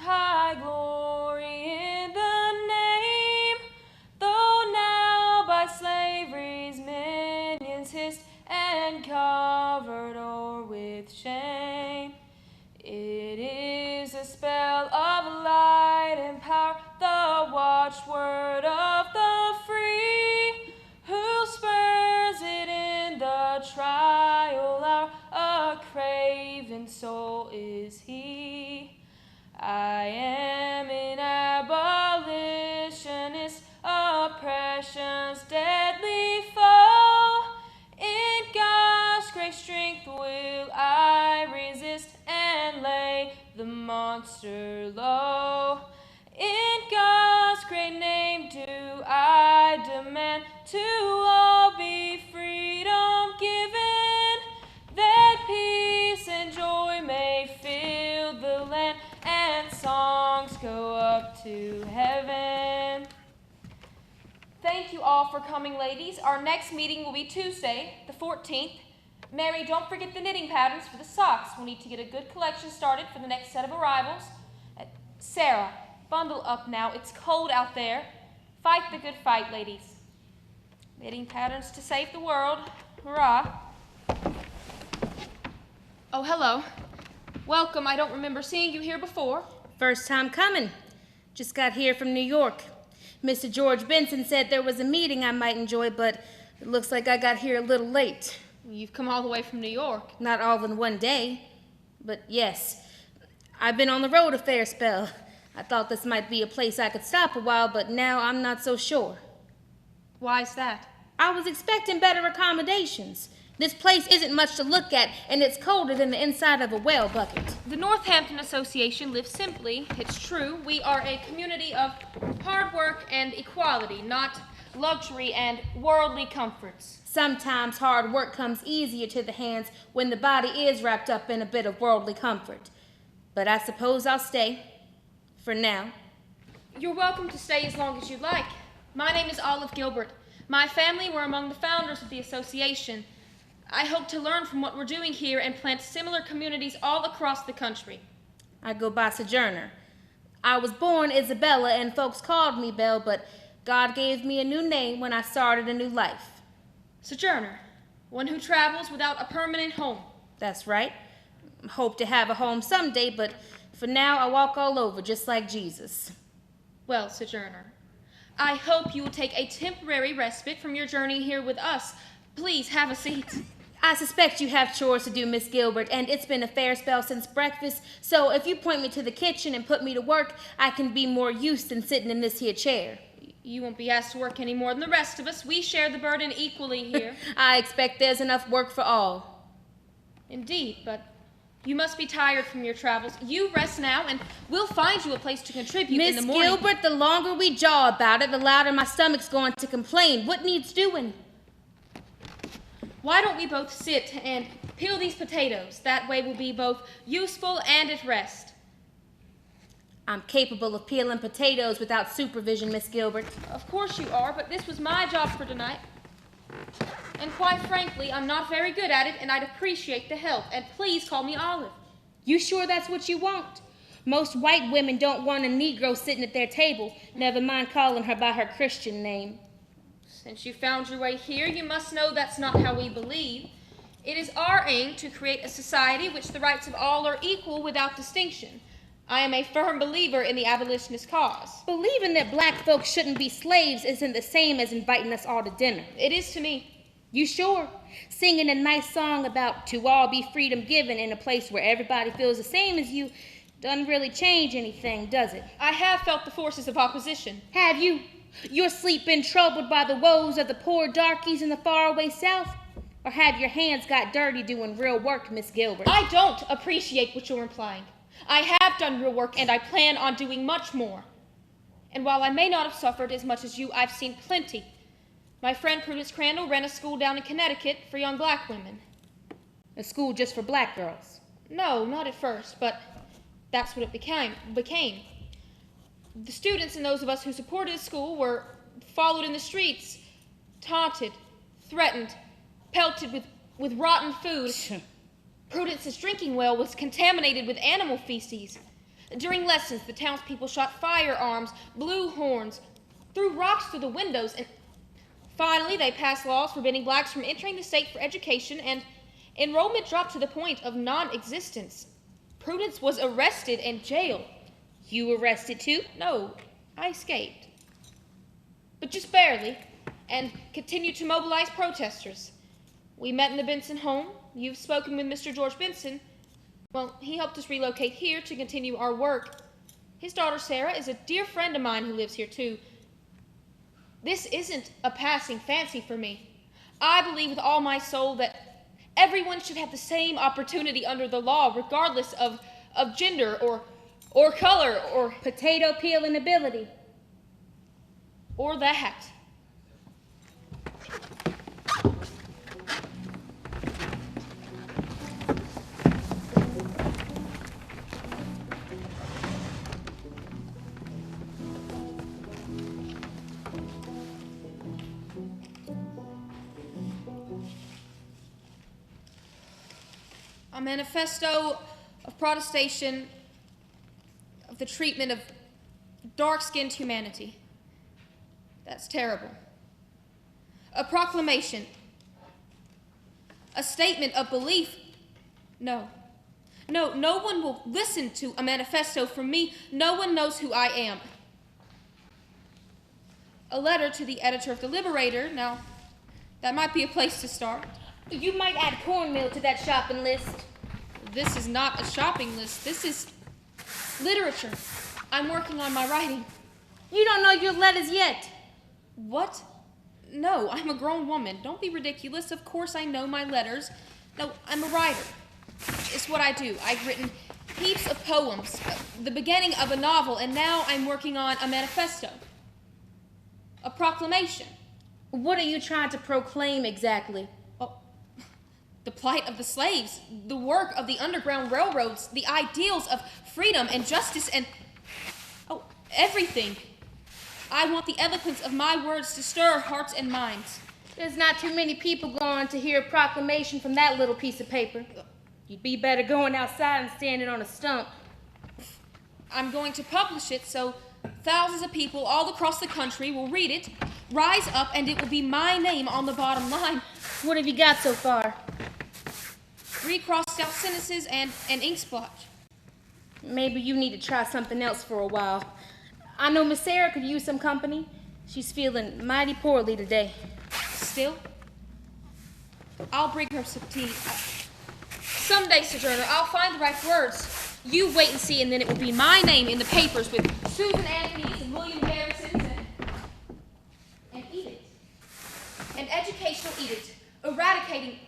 high glory in the name, though now by slavery's minions hissed and covered o'er with shame. It is a spell of light and power, the watchword of the free, who spurs it in the trial hour. A craven soul is he. I am an abolitionist, oppression's deadly foe. In God's great strength will I resist and lay the monster low. In God's great name do I demand to all be freedom given, that peace and joy may fill the land and songs go up to heaven. Thank you all for coming, ladies. Our next meeting will be Tuesday, the 14th. Mary, don't forget the knitting patterns for the socks. We'll need to get a good collection started for the next set of arrivals. Sarah, bundle up now. It's cold out there. Fight the good fight, ladies. Knitting patterns to save the world. Hurrah. Oh, hello. Welcome. I don't remember seeing you here before. First time coming. Just got here from New York. Mr. George Benson said there was a meeting I might enjoy, but it looks like I got here a little late. You've come all the way from New York. Not all in one day, but yes. I've been on the road a fair spell. I thought this might be a place I could stop a while, but now I'm not so sure. Why's that? I was expecting better accommodations. This place isn't much to look at, and it's colder than the inside of a whale bucket. The Northampton Association lives simply. It's true. We are a community of hard work and equality, not luxury and worldly comforts. Sometimes hard work comes easier to the hands when the body is wrapped up in a bit of worldly comfort. But I suppose I'll stay. For now. You're welcome to stay as long as you like. My name is Olive Gilbert. My family were among the founders of the association. I hope to learn from what we're doing here and plant similar communities all across the country. I go by Sojourner. I was born Isabella and folks called me Belle, but God gave me a new name when I started a new life. Sojourner, one who travels without a permanent home. That's right. Hope to have a home someday, but for now I walk all over just like Jesus. Well, Sojourner, I hope you will take a temporary respite from your journey here with us. Please have a seat. I suspect you have chores to do, Miss Gilbert, and it's been a fair spell since breakfast, so if you point me to the kitchen and put me to work, I can be more used than sitting in this here chair. You won't be asked to work any more than the rest of us. We share the burden equally here. I expect there's enough work for all. Indeed, but you must be tired from your travels. You rest now, and we'll find you a place to contribute in the morning. Miss Gilbert, the longer we jaw about it, the louder my stomach's going to complain. What needs doing? Why don't we both sit and peel these potatoes? That way we'll be both useful and at rest. I'm capable of peeling potatoes without supervision, Miss Gilbert. Of course you are, but this was my job for tonight. And quite frankly, I'm not very good at it, and I'd appreciate the help. And please call me Olive. You sure that's what you want? Most white women don't want a Negro sitting at their table, never mind calling her by her Christian name. Since you found your way here, you must know that's not how we believe. It is our aim to create a society which the rights of all are equal without distinction. I am a firm believer in the abolitionist cause. Believing that black folks shouldn't be slaves isn't the same as inviting us all to dinner. It is to me. You sure? Singing a nice song about to all be freedom given in a place where everybody feels the same as you doesn't really change anything, does it? I have felt the forces of opposition. Have you? Your sleep been troubled by the woes of the poor darkies in the faraway South? Or have your hands got dirty doing real work, Miss Gilbert? I don't appreciate what you're implying. I have done real work, and I plan on doing much more. And while I may not have suffered as much as you, I've seen plenty. My friend Prudence Crandall ran a school down in Connecticut for young black women. A school just for black girls? No, not at first, but that's what it became. The students and those of us who supported the school were followed in the streets, taunted, threatened, pelted with rotten food. Prudence's drinking well was contaminated with animal feces. During lessons, the townspeople shot firearms, blew horns, threw rocks through the windows, and finally they passed laws forbidding blacks from entering the state for education, and enrollment dropped to the point of non-existence. Prudence was arrested and jailed. You arrested too? No, I escaped. But just barely, and continued to mobilize protesters. We met in the Benson home. You've spoken with Mr. George Benson. Well, he helped us relocate here to continue our work. His daughter Sarah is a dear friend of mine who lives here too. This isn't a passing fancy for me. I believe with all my soul that everyone should have the same opportunity under the law, regardless of gender or color or potato peeling ability. Or that. A manifesto of protestation of the treatment of dark-skinned humanity. That's terrible. A proclamation. A statement of belief. No, no one will listen to a manifesto from me. No one knows who I am. A letter to the editor of The Liberator. Now, that might be a place to start. You might add cornmeal to that shopping list. This is not a shopping list. This is literature. I'm working on my writing. You don't know your letters yet. What? No, I'm a grown woman. Don't be ridiculous. Of course I know my letters. No, I'm a writer. It's what I do. I've written heaps of poems, the beginning of a novel, and now I'm working on a manifesto. A proclamation. What are you trying to proclaim exactly? The plight of the slaves, the work of the Underground Railroads, the ideals of freedom and justice and, everything. I want the eloquence of my words to stir hearts and minds. There's not too many people going to hear a proclamation from that little piece of paper. You'd be better going outside and standing on a stump. I'm going to publish it so thousands of people all across the country will read it, rise up, and it will be my name on the bottom line. What have you got so far? 3 crossed out sentences and an ink splotch. Maybe you need to try something else for a while. I know Miss Sarah could use some company. She's feeling mighty poorly today. Still? I'll bring her some tea. Someday, Sojourner, I'll find the right words. You wait and see, and then it will be my name in the papers with Susan Anthony's and William Garrison's and edict. An educational edict eradicating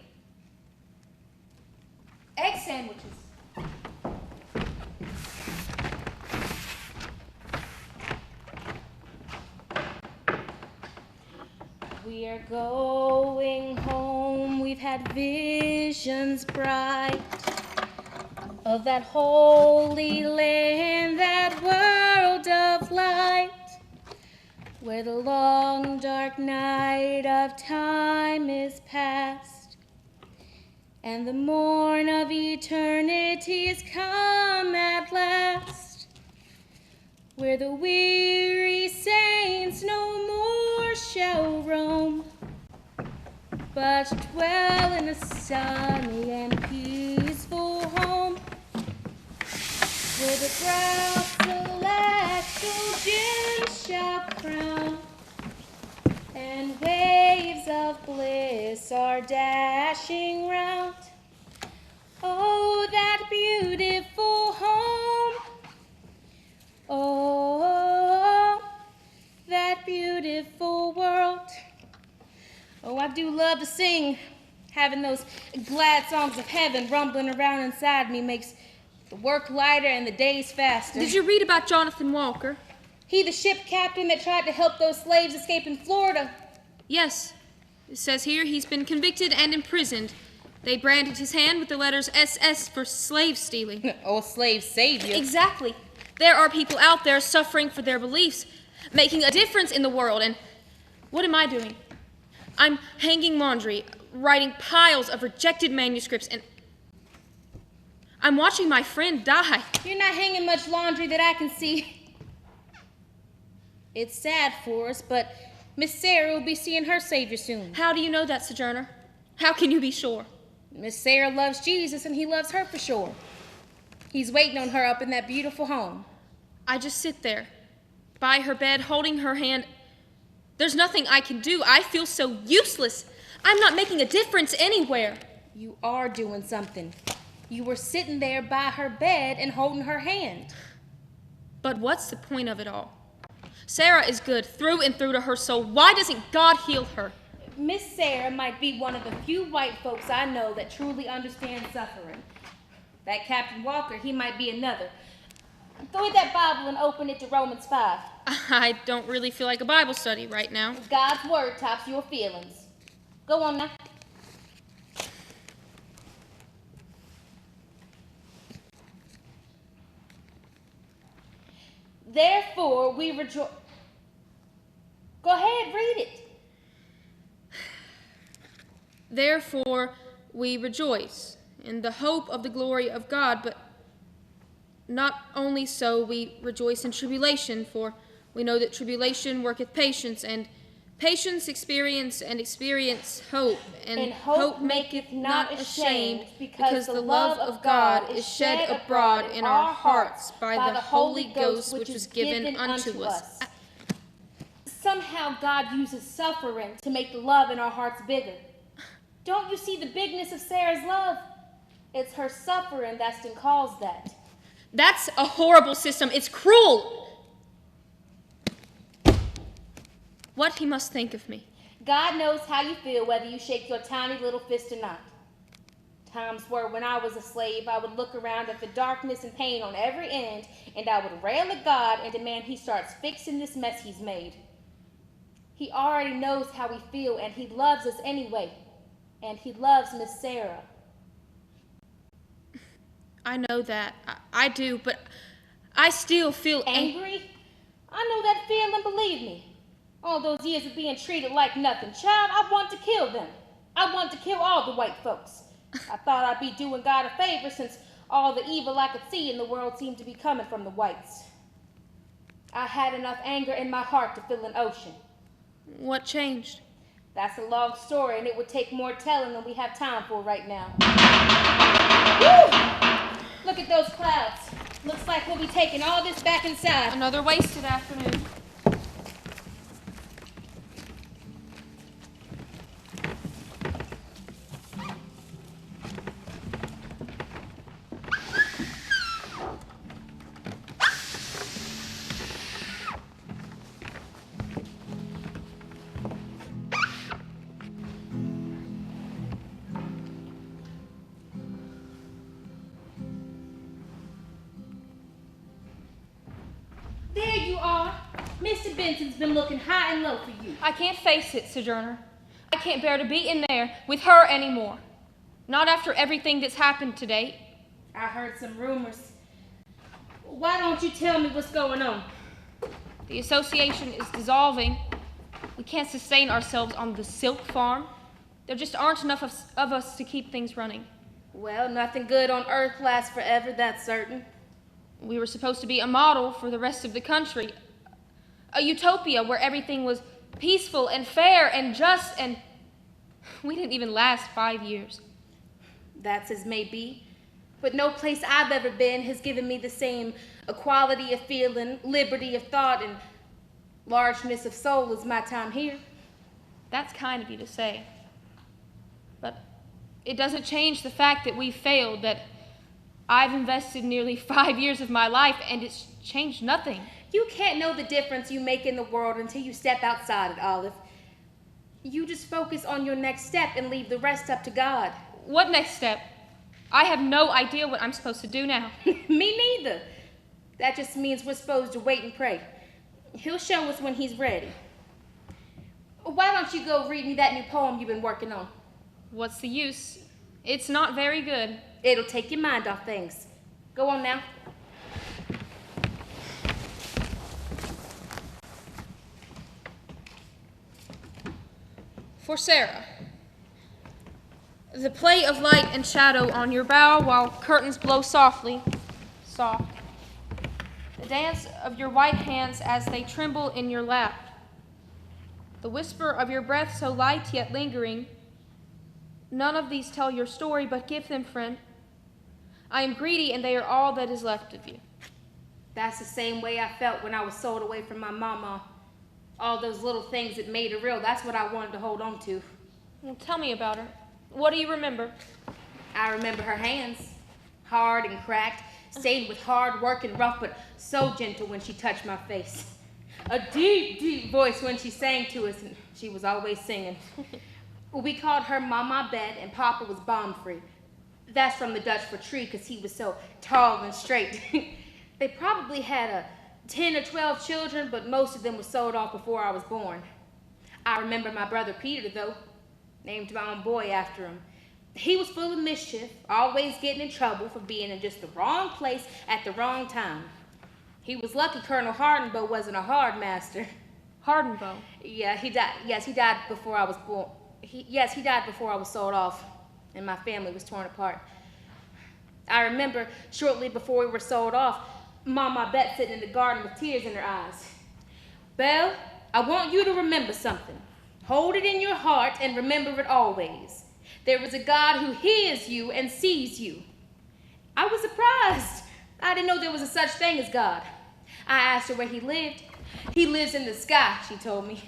egg sandwiches. We are going home, we've had visions bright of that holy land, that world of light, where the long dark night of time is past, and the morn of eternity is come at last, where the weary saints no more shall roam, but dwell in a sunny and peaceful home, where the brow celestial gems shall crown, and waves of bliss are dashing round. Oh, that beautiful home. Oh, that beautiful world. Oh, I do love to sing. Having those glad songs of heaven rumbling around inside me makes the work lighter and the days faster. Did you read about Jonathan Walker? He the ship captain that tried to help those slaves escape in Florida. Yes. It says here he's been convicted and imprisoned. They branded his hand with the letters SS for slave stealing. Oh, slave savior. Exactly. There are people out there suffering for their beliefs, making a difference in the world, and what am I doing? I'm hanging laundry, writing piles of rejected manuscripts, and I'm watching my friend die. You're not hanging much laundry that I can see. It's sad for us, but Miss Sarah will be seeing her Savior soon. How do you know that, Sojourner? How can you be sure? Miss Sarah loves Jesus, and he loves her for sure. He's waiting on her up in that beautiful home. I just sit there, by her bed, holding her hand. There's nothing I can do. I feel so useless. I'm not making a difference anywhere. You are doing something. You were sitting there by her bed and holding her hand. But what's the point of it all? Sarah is good through and through to her soul. Why doesn't God heal her? Miss Sarah might be one of the few white folks I know that truly understand suffering. That Captain Walker, he might be another. Go get that Bible and open it to Romans 5. I don't really feel like a Bible study right now. God's word tops your feelings. Go on now. Therefore, we rejoice. Go ahead, read it. Therefore, we rejoice in the hope of the glory of God, but not only so, we rejoice in tribulation, for we know that tribulation worketh patience, and patience experience, and experience hope, and hope maketh not ashamed, because the love of God is shed abroad in our hearts by the Holy Ghost which is given unto us. Somehow God uses suffering to make the love in our hearts bigger. Don't you see the bigness of Sarah's love? It's her suffering that's been caused that. That's a horrible system. It's cruel. What he must think of me. God knows how you feel whether you shake your tiny little fist or not. Times were when I was a slave, I would look around at the darkness and pain on every end, and I would rail at God and demand he starts fixing this mess he's made. He already knows how we feel, and he loves us anyway. And he loves Miss Sarah. I know that. I do, but I still feel angry. I know that feeling, believe me. All those years of being treated like nothing. Child, I want to kill them. I want to kill all the white folks. I thought I'd be doing God a favor since all the evil I could see in the world seemed to be coming from the whites. I had enough anger in my heart to fill an ocean. What changed? That's a long story, and it would take more telling than we have time for right now. Woo! Look at those clouds. Looks like we'll be taking all this back inside. Another wasted afternoon. There you are. Mr. Benson's been looking high and low for you. I can't face it, Sojourner. I can't bear to be in there with her anymore. Not after everything that's happened today. I heard some rumors. Why don't you tell me what's going on? The association is dissolving. We can't sustain ourselves on the silk farm. There just aren't enough of us to keep things running. Well, nothing good on earth lasts forever, that's certain. We were supposed to be a model for the rest of the country. A utopia where everything was peaceful and fair and just, and we didn't even last 5 years. That's as may be. But no place I've ever been has given me the same equality of feeling, liberty of thought, and largeness of soul as my time here. That's kind of you to say. But it doesn't change the fact that we failed, that I've invested nearly 5 years of my life, and it's changed nothing. You can't know the difference you make in the world until you step outside it, Olive. You just focus on your next step and leave the rest up to God. What next step? I have no idea what I'm supposed to do now. Me neither. That just means we're supposed to wait and pray. He'll show us when he's ready. Why don't you go read me that new poem you've been working on? What's the use? It's not very good. It'll take your mind off things. Go on now. For Sarah. The play of light and shadow on your brow while curtains blow softly, soft. The dance of your white hands as they tremble in your lap. The whisper of your breath so light yet lingering. None of these tell your story, but give them, friend. I am greedy, and they are all that is left of you. That's the same way I felt when I was sold away from my mama. All those little things that made her real, that's what I wanted to hold on to. Well, tell me about her. What do you remember? I remember her hands, hard and cracked, stained with hard work and rough, but so gentle when she touched my face. A deep, deep voice when she sang to us, and she was always singing. We called her Mama Bet, and Papa was Bomb-Free. That's from the Dutch for tree, because he was so tall and straight. They probably had 10 or 12 children, but most of them were sold off before I was born. I remember my brother Peter, though, named my own boy after him. He was full of mischief, always getting in trouble for being in just the wrong place at the wrong time. He was lucky Colonel Hardenbow wasn't a hard master. Hardenbow? Yeah, he died. Yes, he died before I was born. He died before I was sold off, and my family was torn apart. I remember shortly before we were sold off, Mama Bet sitting in the garden with tears in her eyes. Belle, I want you to remember something. Hold it in your heart and remember it always. There is a God who hears you and sees you. I was surprised. I didn't know there was a such thing as God. I asked her where he lived. He lives in the sky, she told me.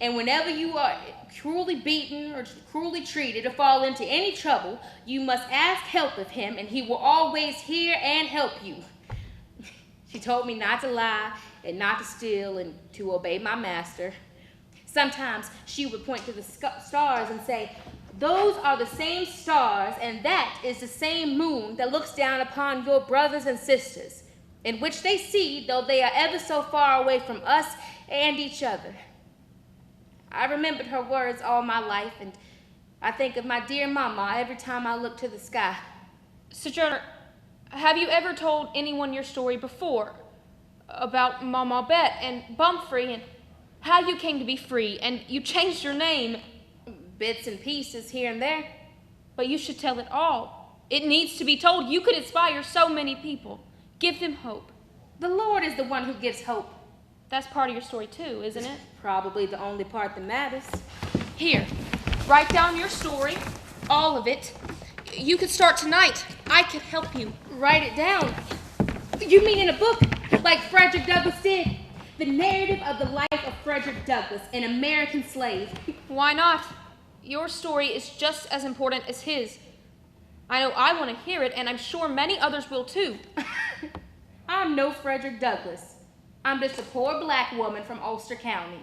And whenever you are cruelly beaten or cruelly treated or fall into any trouble, you must ask help of him, and he will always hear and help you. She told me not to lie and not to steal and to obey my master. Sometimes she would point to the stars and say, "Those are the same stars, and that is the same moon that looks down upon your brothers and sisters, in which they see, though they are ever so far away from us and each other." I remembered her words all my life, and I think of my dear mama every time I look to the sky. Sojourner, have you ever told anyone your story before? About Mama Bet and Bumfrey and how you came to be free and you changed your name? Bits and pieces here and there. But you should tell it all. It needs to be told. You could inspire so many people. Give them hope. The Lord is the one who gives hope. That's part of your story too, isn't it? Probably the only part that matters. Here, write down your story, all of it. You could start tonight. I could help you. Write it down. You mean in a book, like Frederick Douglass did? The narrative of the life of Frederick Douglass, an American slave. Why not? Your story is just as important as his. I know I want to hear it, and I'm sure many others will too. I'm no Frederick Douglass. I'm just a poor black woman from Ulster County.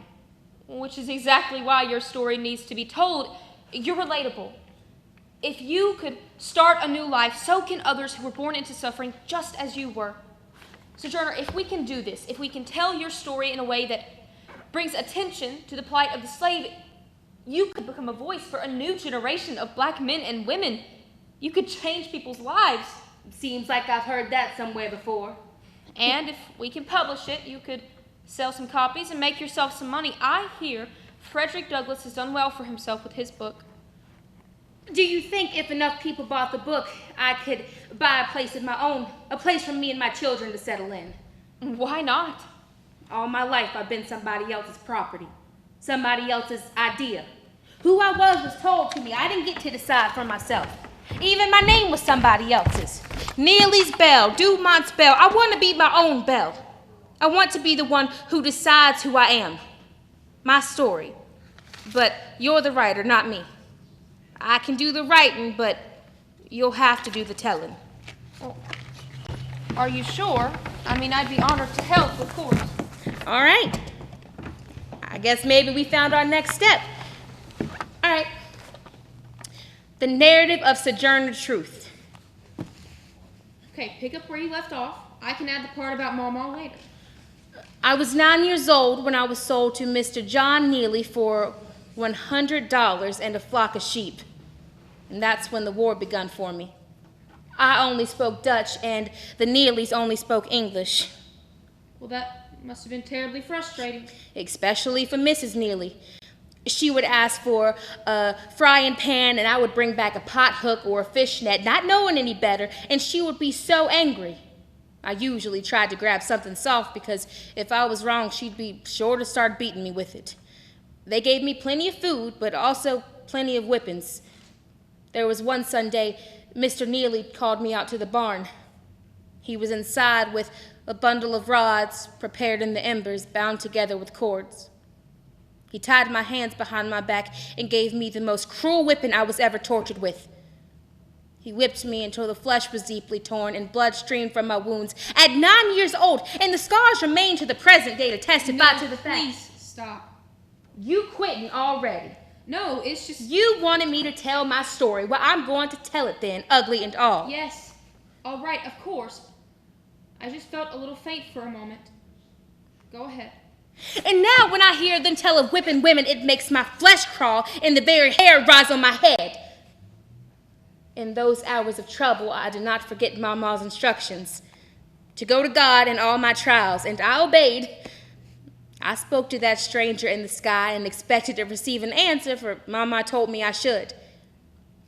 Which is exactly why your story needs to be told. You're relatable. If you could start a new life, so can others who were born into suffering just as you were. Sojourner, if we can do this, if we can tell your story in a way that brings attention to the plight of the slave, you could become a voice for a new generation of black men and women. You could change people's lives. Seems like I've heard that somewhere before. And if we can publish it, you could sell some copies and make yourself some money. I hear Frederick Douglass has done well for himself with his book. Do you think if enough people bought the book, I could buy a place of my own, a place for me and my children to settle in? Why not? All my life I've been somebody else's property, somebody else's idea. Who I was told to me. I didn't get to decide for myself. Even my name was somebody else's. Neely's Belle, Dumont's Belle. I want to be my own Belle. I want to be the one who decides who I am. My story. But you're the writer, not me. I can do the writing, but you'll have to do the telling. Well, are you sure? I mean, I'd be honored to help, of course. All right. I guess maybe we found our next step. All right. The narrative of Sojourner Truth. Okay, pick up where you left off. I can add the part about Mama later. I was 9 years old when I was sold to Mr. John Neely for $100 and a flock of sheep. And that's when the war begun for me. I only spoke Dutch, and the Neelys only spoke English. Well, that must have been terribly frustrating. Especially for Mrs. Neely. She would ask for a frying pan, and I would bring back a pot hook or a fish net, not knowing any better, and she would be so angry. I usually tried to grab something soft because if I was wrong, she'd be sure to start beating me with it. They gave me plenty of food, but also plenty of whippings. There was one Sunday, Mr. Neely called me out to the barn. He was inside with a bundle of rods prepared in the embers, bound together with cords. He tied my hands behind my back and gave me the most cruel whipping I was ever tortured with. He whipped me until the flesh was deeply torn and blood streamed from my wounds at 9 years old, and the scars remain to the present day to testify to the fact. Please stop. You quitting already. No, it's just... You wanted me to tell my story. Well, I'm going to tell it then, ugly and all. Yes. All right, of course. I just felt a little faint for a moment. Go ahead. And now when I hear them tell of whipping women, it makes my flesh crawl and the very hair rise on my head. In those hours of trouble, I did not forget Mama's instructions to go to God in all my trials, and I obeyed. I spoke to that stranger in the sky and expected to receive an answer, for Mama told me I should.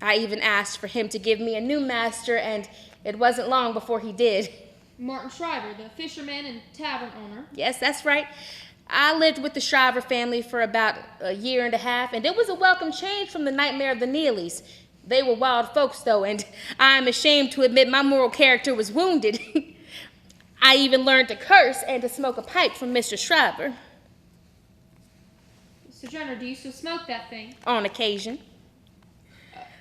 I even asked for him to give me a new master, and it wasn't long before he did. Martin Shriver, the fisherman and tavern owner. Yes, that's right. I lived with the Shriver family for about a year and a half, and it was a welcome change from the nightmare of the Neelys. They were wild folks, though, and I'm ashamed to admit my moral character was wounded. I even learned to curse and to smoke a pipe from Mr. Shriver. Sojourner, do you still smoke that thing? On occasion.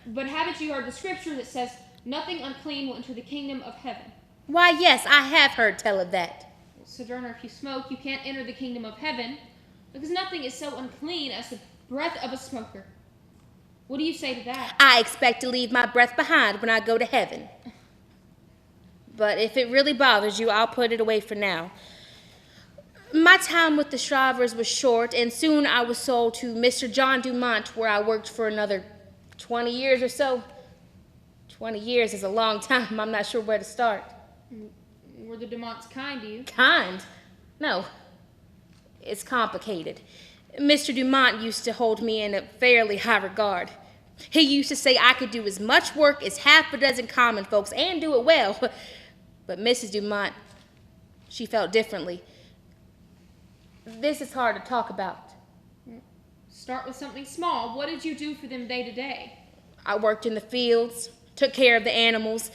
But haven't you heard the scripture that says, nothing unclean will enter the kingdom of heaven? Why, yes, I have heard tell of that. Sojourner, if you smoke, you can't enter the kingdom of heaven, because nothing is so unclean as the breath of a smoker. What do you say to that? I expect to leave my breath behind when I go to heaven. But if it really bothers you, I'll put it away for now. My time with the Shrivers was short, and soon I was sold to Mr. John Dumont, where I worked for another 20 years or so. 20 years is a long time. I'm not sure where to start. Were the Dumonts kind to you? Kind? No. It's complicated. Mr. Dumont used to hold me in a fairly high regard. He used to say I could do as much work as half a dozen common folks and do it well. But Mrs. Dumont, she felt differently. This is hard to talk about. Start with something small. What did you do for them day to day? I worked in the fields, took care of the animals.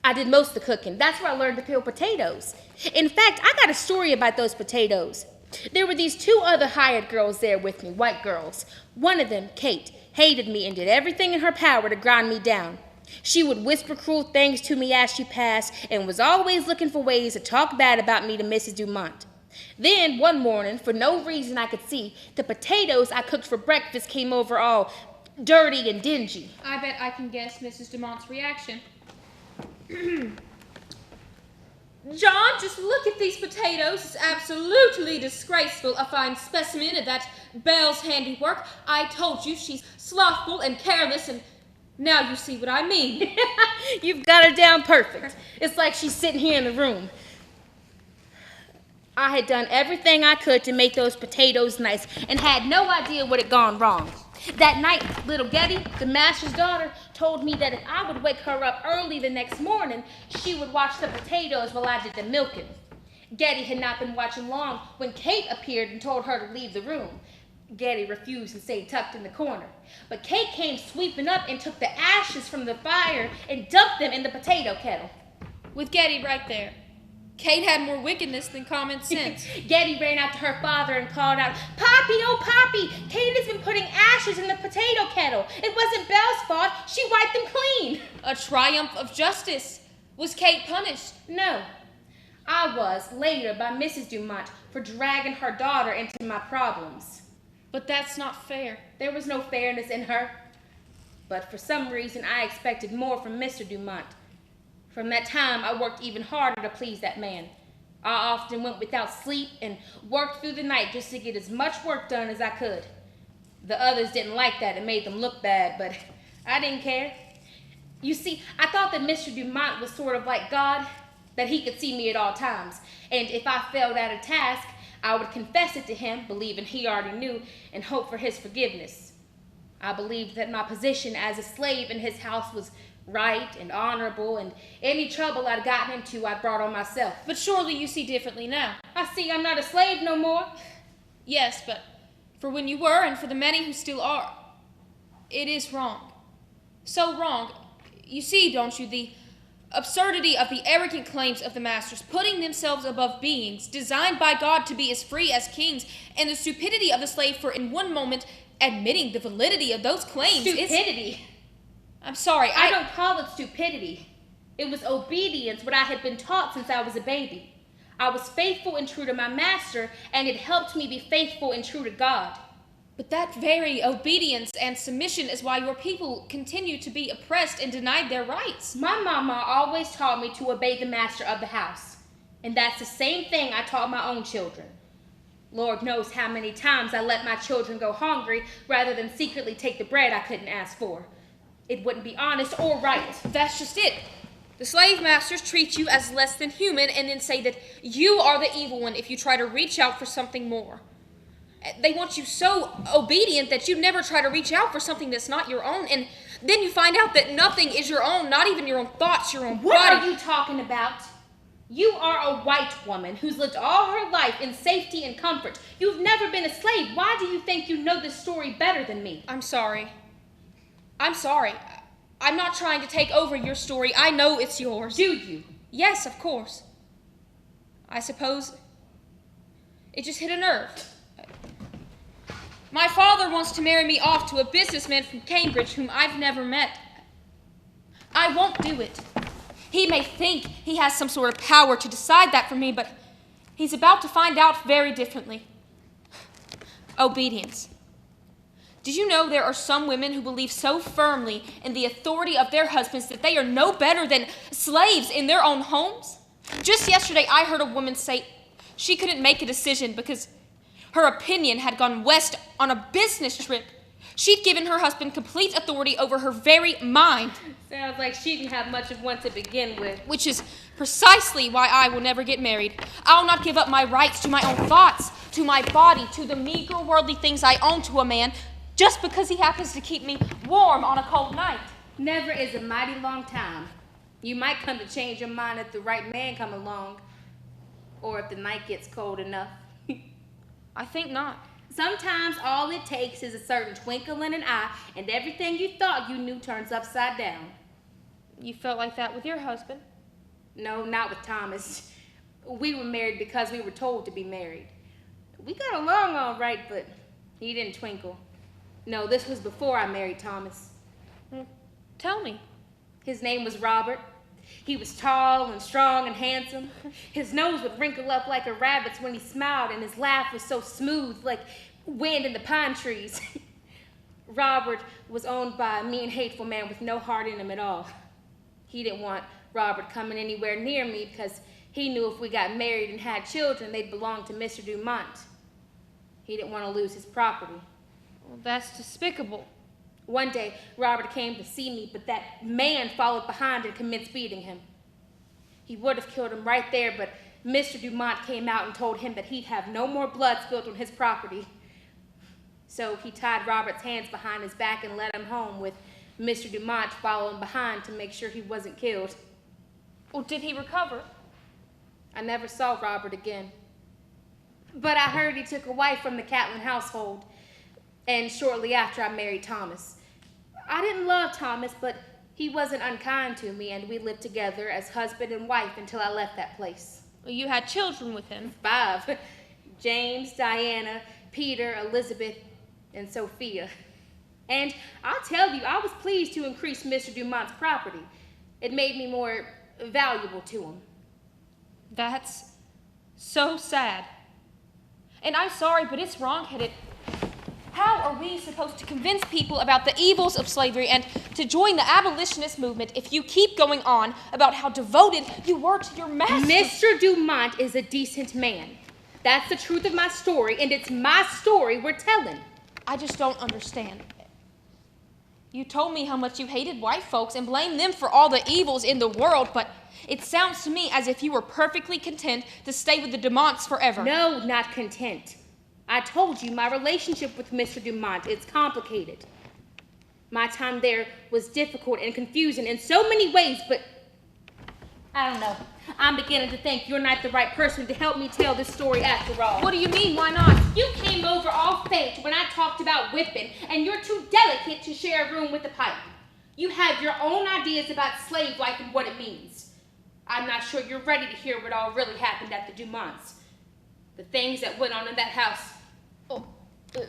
I did most of the cooking. That's where I learned to peel potatoes. In fact, I got a story about those potatoes. There were these two other hired girls there with me, white girls. One of them, Kate, hated me and did everything in her power to grind me down. She would whisper cruel things to me as she passed and was always looking for ways to talk bad about me to Mrs. Dumont. Then, one morning, for no reason I could see, the potatoes I cooked for breakfast came over all dirty and dingy. I bet I can guess Mrs. Dumont's reaction. John, just look at these potatoes. It's absolutely disgraceful. A fine specimen of that Belle's handiwork. I told you she's slothful and careless, and now you see what I mean. You've got her down perfect. It's like she's sitting here in the room. I had done everything I could to make those potatoes nice and had no idea what had gone wrong. That night, little Getty, the master's daughter, told me that if I would wake her up early the next morning, she would watch the potatoes while I did the milking. Getty had not been watching long when Kate appeared and told her to leave the room. Getty refused and stayed tucked in the corner. But Kate came sweeping up and took the ashes from the fire and dumped them in the potato kettle. With Getty right there. Kate had more wickedness than common sense. Getty ran out to her father and called out, "Poppy, oh Poppy, Kate has been putting ashes in the potato kettle. It wasn't Belle's fault. She wiped them clean." A triumph of justice. Was Kate punished? No. I was, later, by Mrs. Dumont for dragging her daughter into my problems. But that's not fair. There was no fairness in her. But for some reason, I expected more from Mr. Dumont. From that time, I worked even harder to please that man. I often went without sleep and worked through the night just to get as much work done as I could. The others didn't like that. It made them look bad, but I didn't care. You see, I thought that Mr. Dumont was sort of like God, that he could see me at all times. And if I failed at a task, I would confess it to him, believing he already knew, and hope for his forgiveness. I believed that my position as a slave in his house was right and honorable, and any trouble I'd gotten into I brought on myself. But surely you see differently now. I see I'm not a slave no more. Yes, but for when you were and for the many who still are, it is wrong. So wrong. You see, don't you, the absurdity of the arrogant claims of the masters, putting themselves above beings designed by God to be as free as kings, and the stupidity of the slave for in one moment admitting the validity of those claims. Stupidity? I'm sorry, I don't call it stupidity. It was obedience, what I had been taught since I was a baby. I was faithful and true to my master, and it helped me be faithful and true to God. But that very obedience and submission is why your people continue to be oppressed and denied their rights. My mama always taught me to obey the master of the house. And that's the same thing I taught my own children. Lord knows how many times I let my children go hungry rather than secretly take the bread I couldn't ask for. It wouldn't be honest or right. That's just it. The slave masters treat you as less than human and then say that you are the evil one if you try to reach out for something more. They want you so obedient that you never try to reach out for something that's not your own, and then you find out that nothing is your own, not even your own thoughts, your own body. What are you talking about? You are a white woman who's lived all her life in safety and comfort. You've never been a slave. Why do you think you know this story better than me? I'm sorry. I'm sorry. I'm not trying to take over your story. I know it's yours. Do you? Yes, of course. I suppose it just hit a nerve. My father wants to marry me off to a businessman from Cambridge whom I've never met. I won't do it. He may think he has some sort of power to decide that for me, but he's about to find out very differently. Obedience. Did you know there are some women who believe so firmly in the authority of their husbands that they are no better than slaves in their own homes? Just yesterday, I heard a woman say she couldn't make a decision because her opinion had gone west on a business trip. She'd given her husband complete authority over her very mind. Sounds like she didn't have much of one to begin with. Which is precisely why I will never get married. I'll not give up my rights to my own thoughts, to my body, to the meager worldly things I own to a man, just because he happens to keep me warm on a cold night. Never is a mighty long time. You might come to change your mind if the right man come along, or if the night gets cold enough. I think not. Sometimes all it takes is a certain twinkle in an eye, and everything you thought you knew turns upside down. You felt like that with your husband? No, not with Thomas. We were married because we were told to be married. We got along all right, but he didn't twinkle. No, this was before I married Thomas. Tell me. His name was Robert. He was tall and strong and handsome. His nose would wrinkle up like a rabbit's when he smiled, and his laugh was so smooth, like wind in the pine trees. Robert was owned by a mean, hateful man with no heart in him at all. He didn't want Robert coming anywhere near me because he knew if we got married and had children, they'd belong to Mr. Dumont. He didn't want to lose his property. Well, that's despicable. One day, Robert came to see me, but that man followed behind and commenced beating him. He would have killed him right there, but Mr. Dumont came out and told him that he'd have no more blood spilled on his property. So he tied Robert's hands behind his back and led him home, with Mr. Dumont following behind to make sure he wasn't killed. Well, did he recover? I never saw Robert again. But I heard he took a wife from the Catlin household, and shortly after I married Thomas. I didn't love Thomas, but he wasn't unkind to me, and we lived together as husband and wife until I left that place. Well, you had children with him. 5. James, Diana, Peter, Elizabeth, and Sophia. And I'll tell you, I was pleased to increase Mr. Dumont's property. It made me more valuable to him. That's so sad. And I'm sorry, but it's wrong-headed. How are we supposed to convince people about the evils of slavery and to join the abolitionist movement if you keep going on about how devoted you were to your master? Mr. Dumont is a decent man. That's the truth of my story, and it's my story we're telling. I just don't understand. You told me how much you hated white folks and blamed them for all the evils in the world, but it sounds to me as if you were perfectly content to stay with the Dumonts forever. No, not content. I told you my relationship with Mr. Dumont is complicated. My time there was difficult and confusing in so many ways, but I don't know. I'm beginning to think you're not the right person to help me tell this story after all. What do you mean? Why not? You came over all faint when I talked about whipping, and you're too delicate to share a room with a pipe. You have your own ideas about slave life and what it means. I'm not sure you're ready to hear what all really happened at the Dumonts. The things that went on in that house. Oh,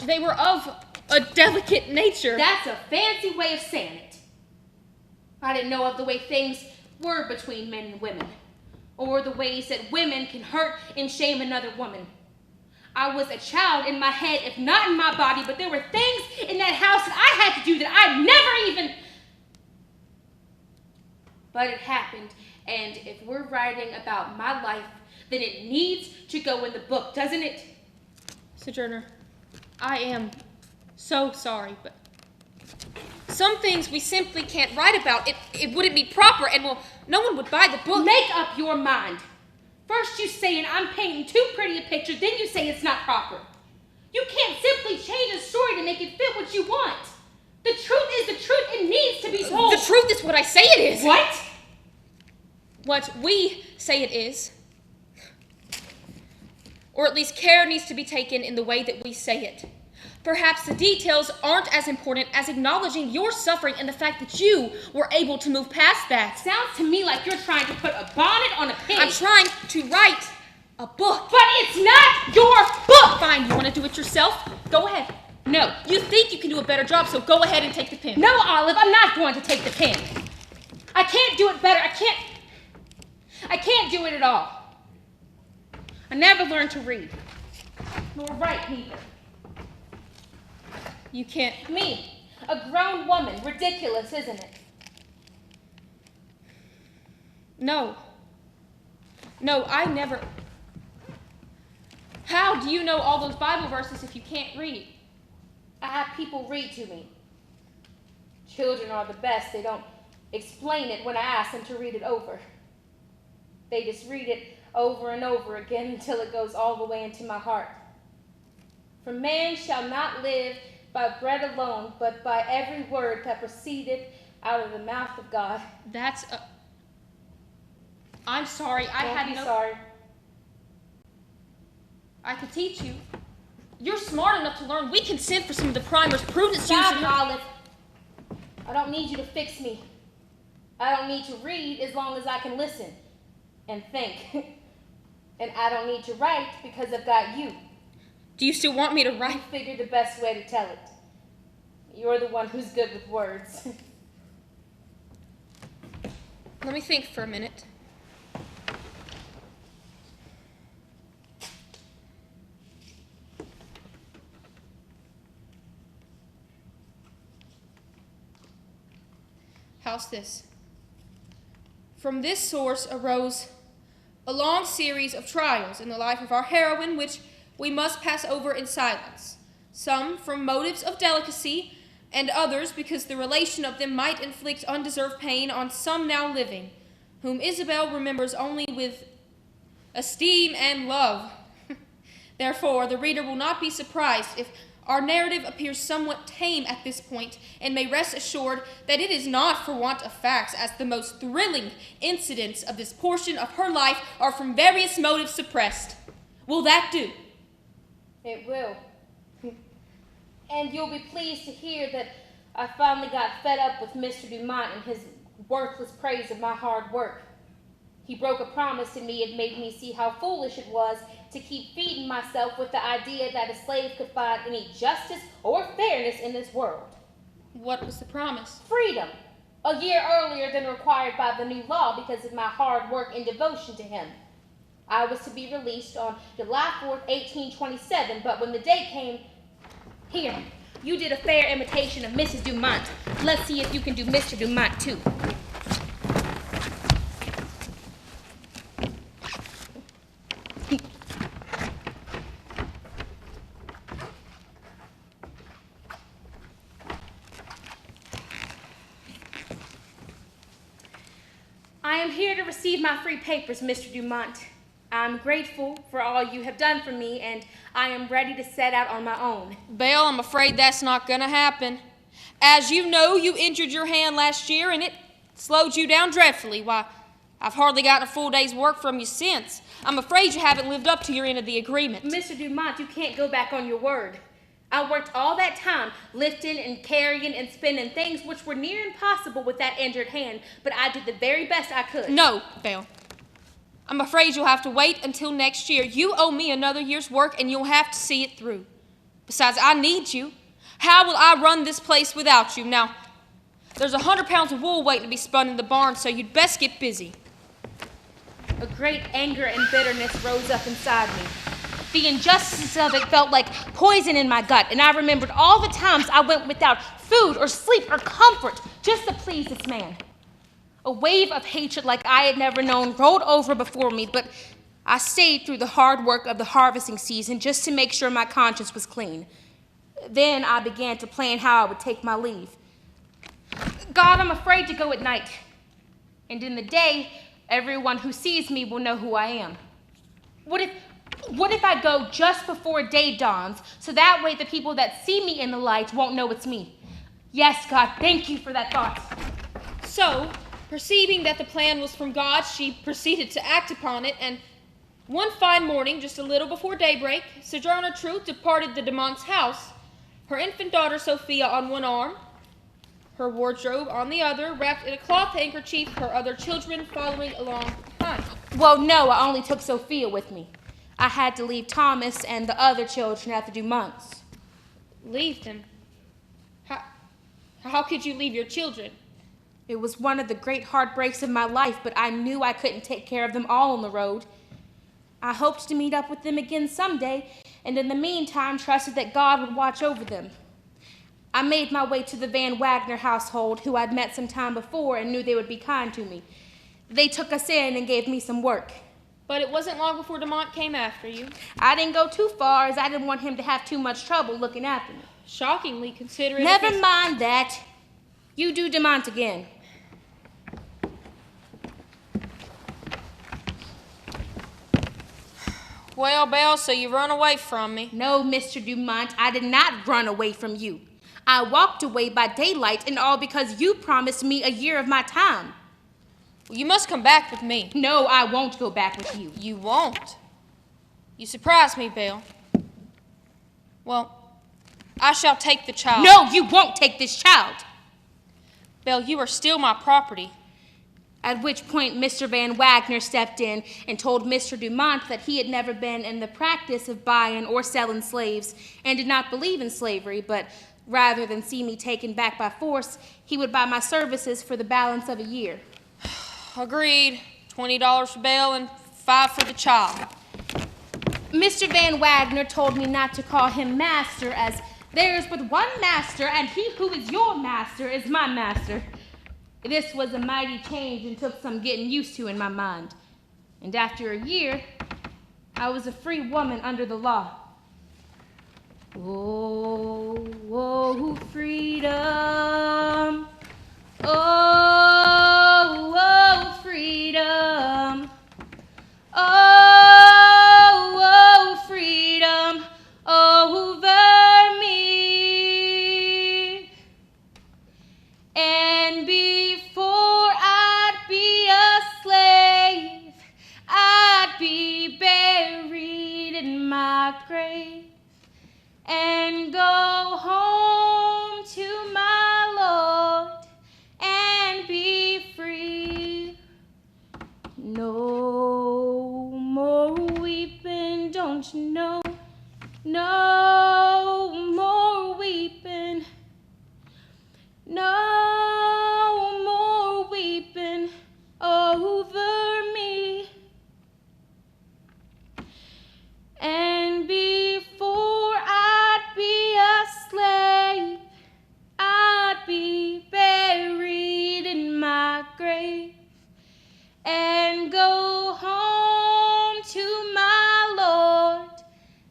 they were of a delicate nature. That's a fancy way of saying it. I didn't know of the way things were between men and women, or the ways that women can hurt and shame another woman. I was a child in my head, if not in my body, but there were things in that house that I had to do that I never even... But it happened, and if we're writing about my life, then it needs to go in the book, doesn't it? Sojourner, I am so sorry, but some things we simply can't write about. It wouldn't be proper, and well, no one would buy the book. Make up your mind. First you saying I'm painting too pretty a picture, then you say it's not proper. You can't simply change a story to make it fit what you want. The truth is the truth. It needs to be told. The truth is what I say it is. What? What we say it is. Or at least care needs to be taken in the way that we say it. Perhaps the details aren't as important as acknowledging your suffering and the fact that you were able to move past that. Sounds to me like you're trying to put a bonnet on a pig. I'm trying to write a book. But it's not your book! Fine, you want to do it yourself? Go ahead. No. You think you can do a better job, so go ahead and take the pen. No, Olive, I'm not going to take the pen. I can't do it better. I can't do it at all. I never learned to read. Nor write neither. You can't. Me, a grown woman. Ridiculous, isn't it? No. No, I never. How do you know all those Bible verses if you can't read? I have people read to me. Children are the best. They don't explain it when I ask them to read it over. They just read it over and over again until it goes all the way into my heart. For man shall not live by bread alone, but by every word that proceedeth out of the mouth of God. That's a... I'm sorry, I had no... Don't be sorry. I could teach you. You're smart enough to learn. We can send for some of the primers. Prudence Stop, used... Olive. I don't need you to fix me. I don't need to read as long as I can listen and think. And I don't need to write because I've got you. Do you still want me to write? You figure the best way to tell it. You're the one who's good with words. Let me think for a minute. How's this? From this source arose a long series of trials in the life of our heroine, which we must pass over in silence. Some from motives of delicacy, and others because the relation of them might inflict undeserved pain on some now living, whom Isabel remembers only with esteem and love. Therefore, the reader will not be surprised if our narrative appears somewhat tame at this point, and may rest assured that it is not for want of facts, as the most thrilling incidents of this portion of her life are from various motives suppressed. Will that do? It will. And you'll be pleased to hear that I finally got fed up with Mr. Dumont and his worthless praise of my hard work. He broke a promise to me and made me see how foolish it was to keep feeding myself with the idea that a slave could find any justice or fairness in this world. What was the promise? Freedom. A year earlier than required by the new law because of my hard work and devotion to him. I was to be released on July 4th, 1827, but when the day came... Here, you did a fair imitation of Mrs. Dumont. Let's see if you can do Mr. Dumont, too. am here to receive my free papers, Mr. Dumont. I'm grateful for all you have done for me, and I am ready to set out on my own. Belle, I'm afraid that's not going to happen. As you know, you injured your hand last year, and it slowed you down dreadfully. Why, I've hardly gotten a full day's work from you since. I'm afraid you haven't lived up to your end of the agreement. Mr. Dumont, you can't go back on your word. I worked all that time lifting and carrying and spinning things which were near impossible with that injured hand, but I did the very best I could. No, Belle. I'm afraid you'll have to wait until next year. You owe me another year's work, and you'll have to see it through. Besides, I need you. How will I run this place without you? Now, there's 100 pounds of wool waiting to be spun in the barn, so you'd best get busy. A great anger and bitterness rose up inside me. The injustice of it felt like poison in my gut, and I remembered all the times I went without food or sleep or comfort just to please this man. A wave of hatred like I had never known rolled over before me, but I stayed through the hard work of the harvesting season just to make sure my conscience was clean. Then I began to plan how I would take my leave. God, I'm afraid to go at night. And in the day, everyone who sees me will know who I am. What if I go just before day dawns, so that way the people that see me in the light won't know it's me? Yes, God, thank you for that thought. So, perceiving that the plan was from God, she proceeded to act upon it, and one fine morning, just a little before daybreak, Sojourner Truth departed the Dumont's house, her infant daughter Sophia on one arm, her wardrobe on the other, wrapped in a cloth handkerchief, her other children following along behind. Well, no, I only took Sophia with me. I had to leave Thomas and the other children at the Dumonts. Leave them? How could you leave your children? It was one of the great heartbreaks of my life, but I knew I couldn't take care of them all on the road. I hoped to meet up with them again someday, and in the meantime trusted that God would watch over them. I made my way to the Van Wagner household, who I'd met some time before and knew they would be kind to me. They took us in and gave me some work. But it wasn't long before Dumont came after you. I didn't go too far, as I didn't want him to have too much trouble looking after me. Shockingly, considering... Never mind that. You do Dumont again. Well, Belle, so you run away from me. No, Mr. Dumont, I did not run away from you. I walked away by daylight, and all because you promised me a year of my time. Well, you must come back with me. No, I won't go back with you. You won't? You surprise me, Belle. Well, I shall take the child. No, you won't take this child. Belle, you are still my property. At which point Mr. Van Wagner stepped in and told Mr. Dumont that he had never been in the practice of buying or selling slaves and did not believe in slavery, but rather than see me taken back by force, he would buy my services for the balance of a year. Agreed. $20 for Belle and $5 for the child. Mr. Van Wagner told me not to call him master, as there is but one master, and he who is your master is my master. This was a mighty change and took some getting used to in my mind. And after a year, I was a free woman under the law. Oh, oh, freedom. Oh, oh, freedom. Oh, oh, freedom over me. And before I'd be a slave, I'd be buried in my grave and go home to my Lord and be free. No more weeping, don't you know? No more weeping. No more weeping over me. And before I'd be a slave, I'd be buried in my grave and go home to my Lord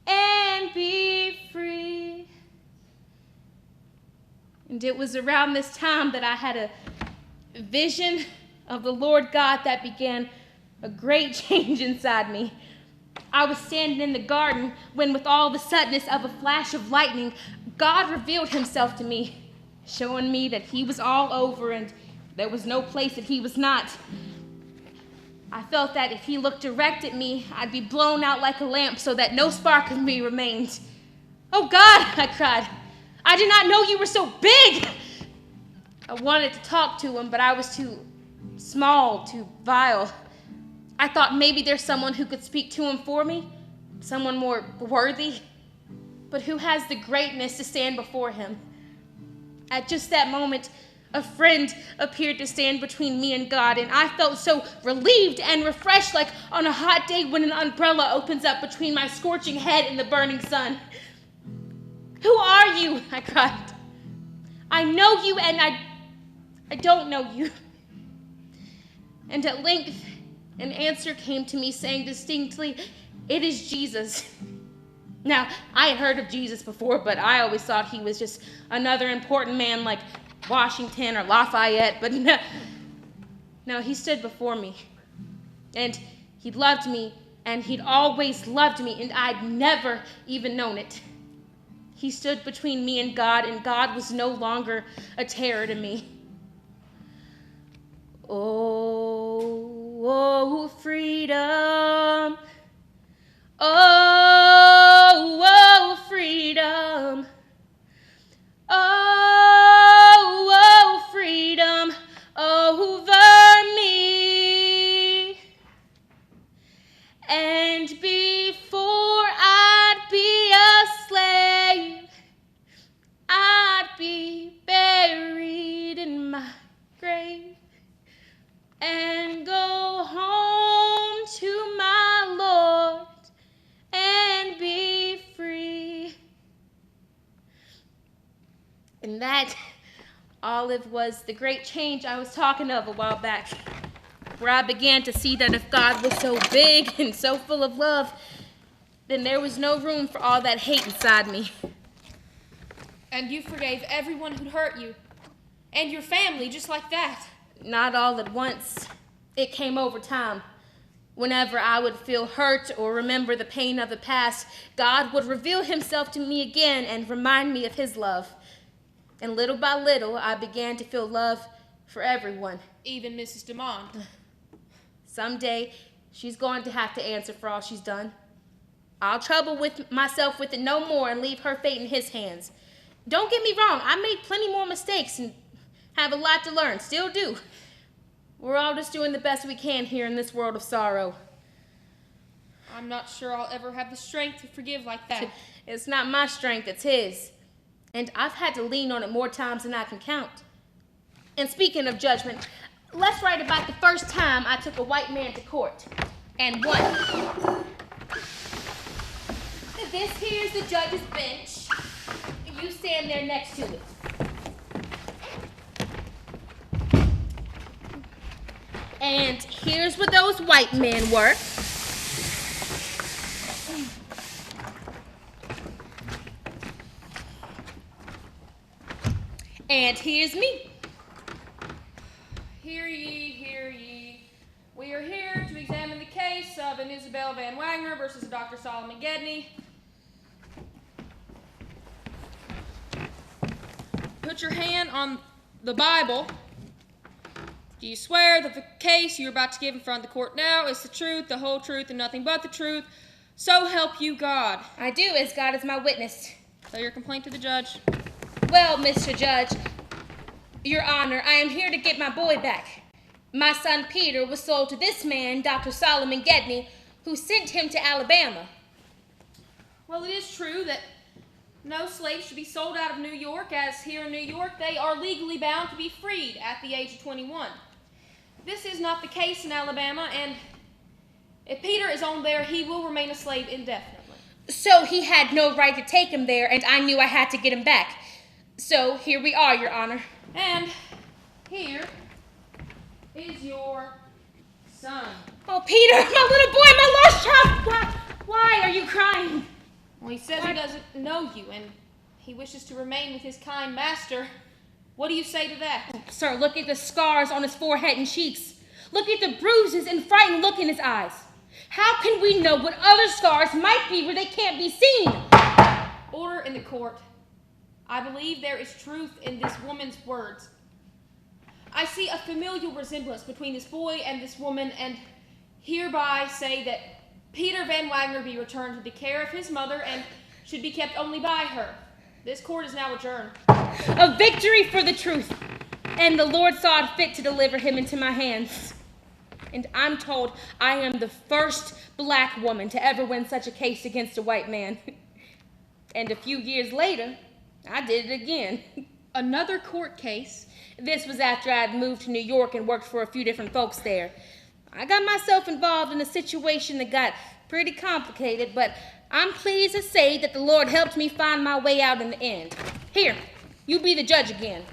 and be free. And it was around this time that I had a vision of the Lord God that began a great change inside me. I was standing in the garden when, with all the suddenness of a flash of lightning, God revealed himself to me, showing me that he was all over and there was no place that he was not. I felt that if he looked direct at me, I'd be blown out like a lamp so that no spark of me remained. "Oh God," I cried, "I did not know you were so big." I wanted to talk to him, but I was too small, too vile. I thought maybe there's someone who could speak to him for me, someone more worthy, but who has the greatness to stand before him. At just that moment, a friend appeared to stand between me and God, and I felt so relieved and refreshed, like on a hot day when an umbrella opens up between my scorching head and the burning sun. "Who are you?" I cried. "I know you and I don't know you." And at length, an answer came to me saying distinctly, "It is Jesus." Now, I had heard of Jesus before, but I always thought he was just another important man like Washington or Lafayette, but no, he stood before me. And he loved me, and he'd always loved me, and I'd never even known it. He stood between me and God was no longer a terror to me. Oh, oh, freedom. Oh, oh, freedom. Oh, oh, freedom over me. And before I'd be a slave, I'd be buried in my grave and go home to my Lord and be free. And that, Olive, was the great change I was talking of a while back, where I began to see that if God was so big and so full of love, then there was no room for all that hate inside me. And you forgave everyone who'd hurt you, and your family, just like that. Not all at once. It came over time. Whenever I would feel hurt or remember the pain of the past, God would reveal himself to me again and remind me of his love. And little by little, I began to feel love for everyone. Even Mrs. DeMond. Someday, she's going to have to answer for all she's done. I'll trouble myself with it no more and leave her fate in his hands. Don't get me wrong, I made plenty more mistakes and have a lot to learn, still do. We're all just doing the best we can here in this world of sorrow. I'm not sure I'll ever have the strength to forgive like that. It's not my strength, it's his. And I've had to lean on it more times than I can count. And speaking of judgment, let's write about the first time I took a white man to court and won. This here's the judge's bench. You stand there next to it. And here's where those white men were. And here's me. Hear ye, hear ye. We are here to examine the case of an Isabel Van Wagner versus Dr. Solomon Gedney. Put your hand on the Bible. Do you swear that the case you're about to give in front of the court now is the truth, the whole truth, and nothing but the truth? So help you God. I do, as God is my witness. So your complaint to the judge. Well, Mr. Judge, Your Honor, I am here to get my boy back. My son Peter was sold to this man, Dr. Solomon Gedney, who sent him to Alabama. Well, it is true that no slaves should be sold out of New York, as here in New York they are legally bound to be freed at the age of 21. This is not the case in Alabama, and if Peter is on there, he will remain a slave indefinitely. So he had no right to take him there, and I knew I had to get him back. So here we are, Your Honor. And here is your son. Oh, Peter, my little boy, my lost child. Why are you crying? Well, he says he doesn't know you, and he wishes to remain with his kind master. What do you say to that? Oh, sir, look at the scars on his forehead and cheeks. Look at the bruises and frightened look in his eyes. How can we know what other scars might be where they can't be seen? Order in the court. I believe there is truth in this woman's words. I see a familial resemblance between this boy and this woman, and hereby say that Peter Van Wagner be returned to the care of his mother and should be kept only by her. This court is now adjourned. A victory for the truth. And the Lord saw it fit to deliver him into my hands. And I'm told I am the first black woman to ever win such a case against a white man. And a few years later, I did it again. Another court case? This was after I'd moved to New York and worked for a few different folks there. I got myself involved in a situation that got pretty complicated, but I'm pleased to say that the Lord helped me find my way out in the end. Here, you be the judge again.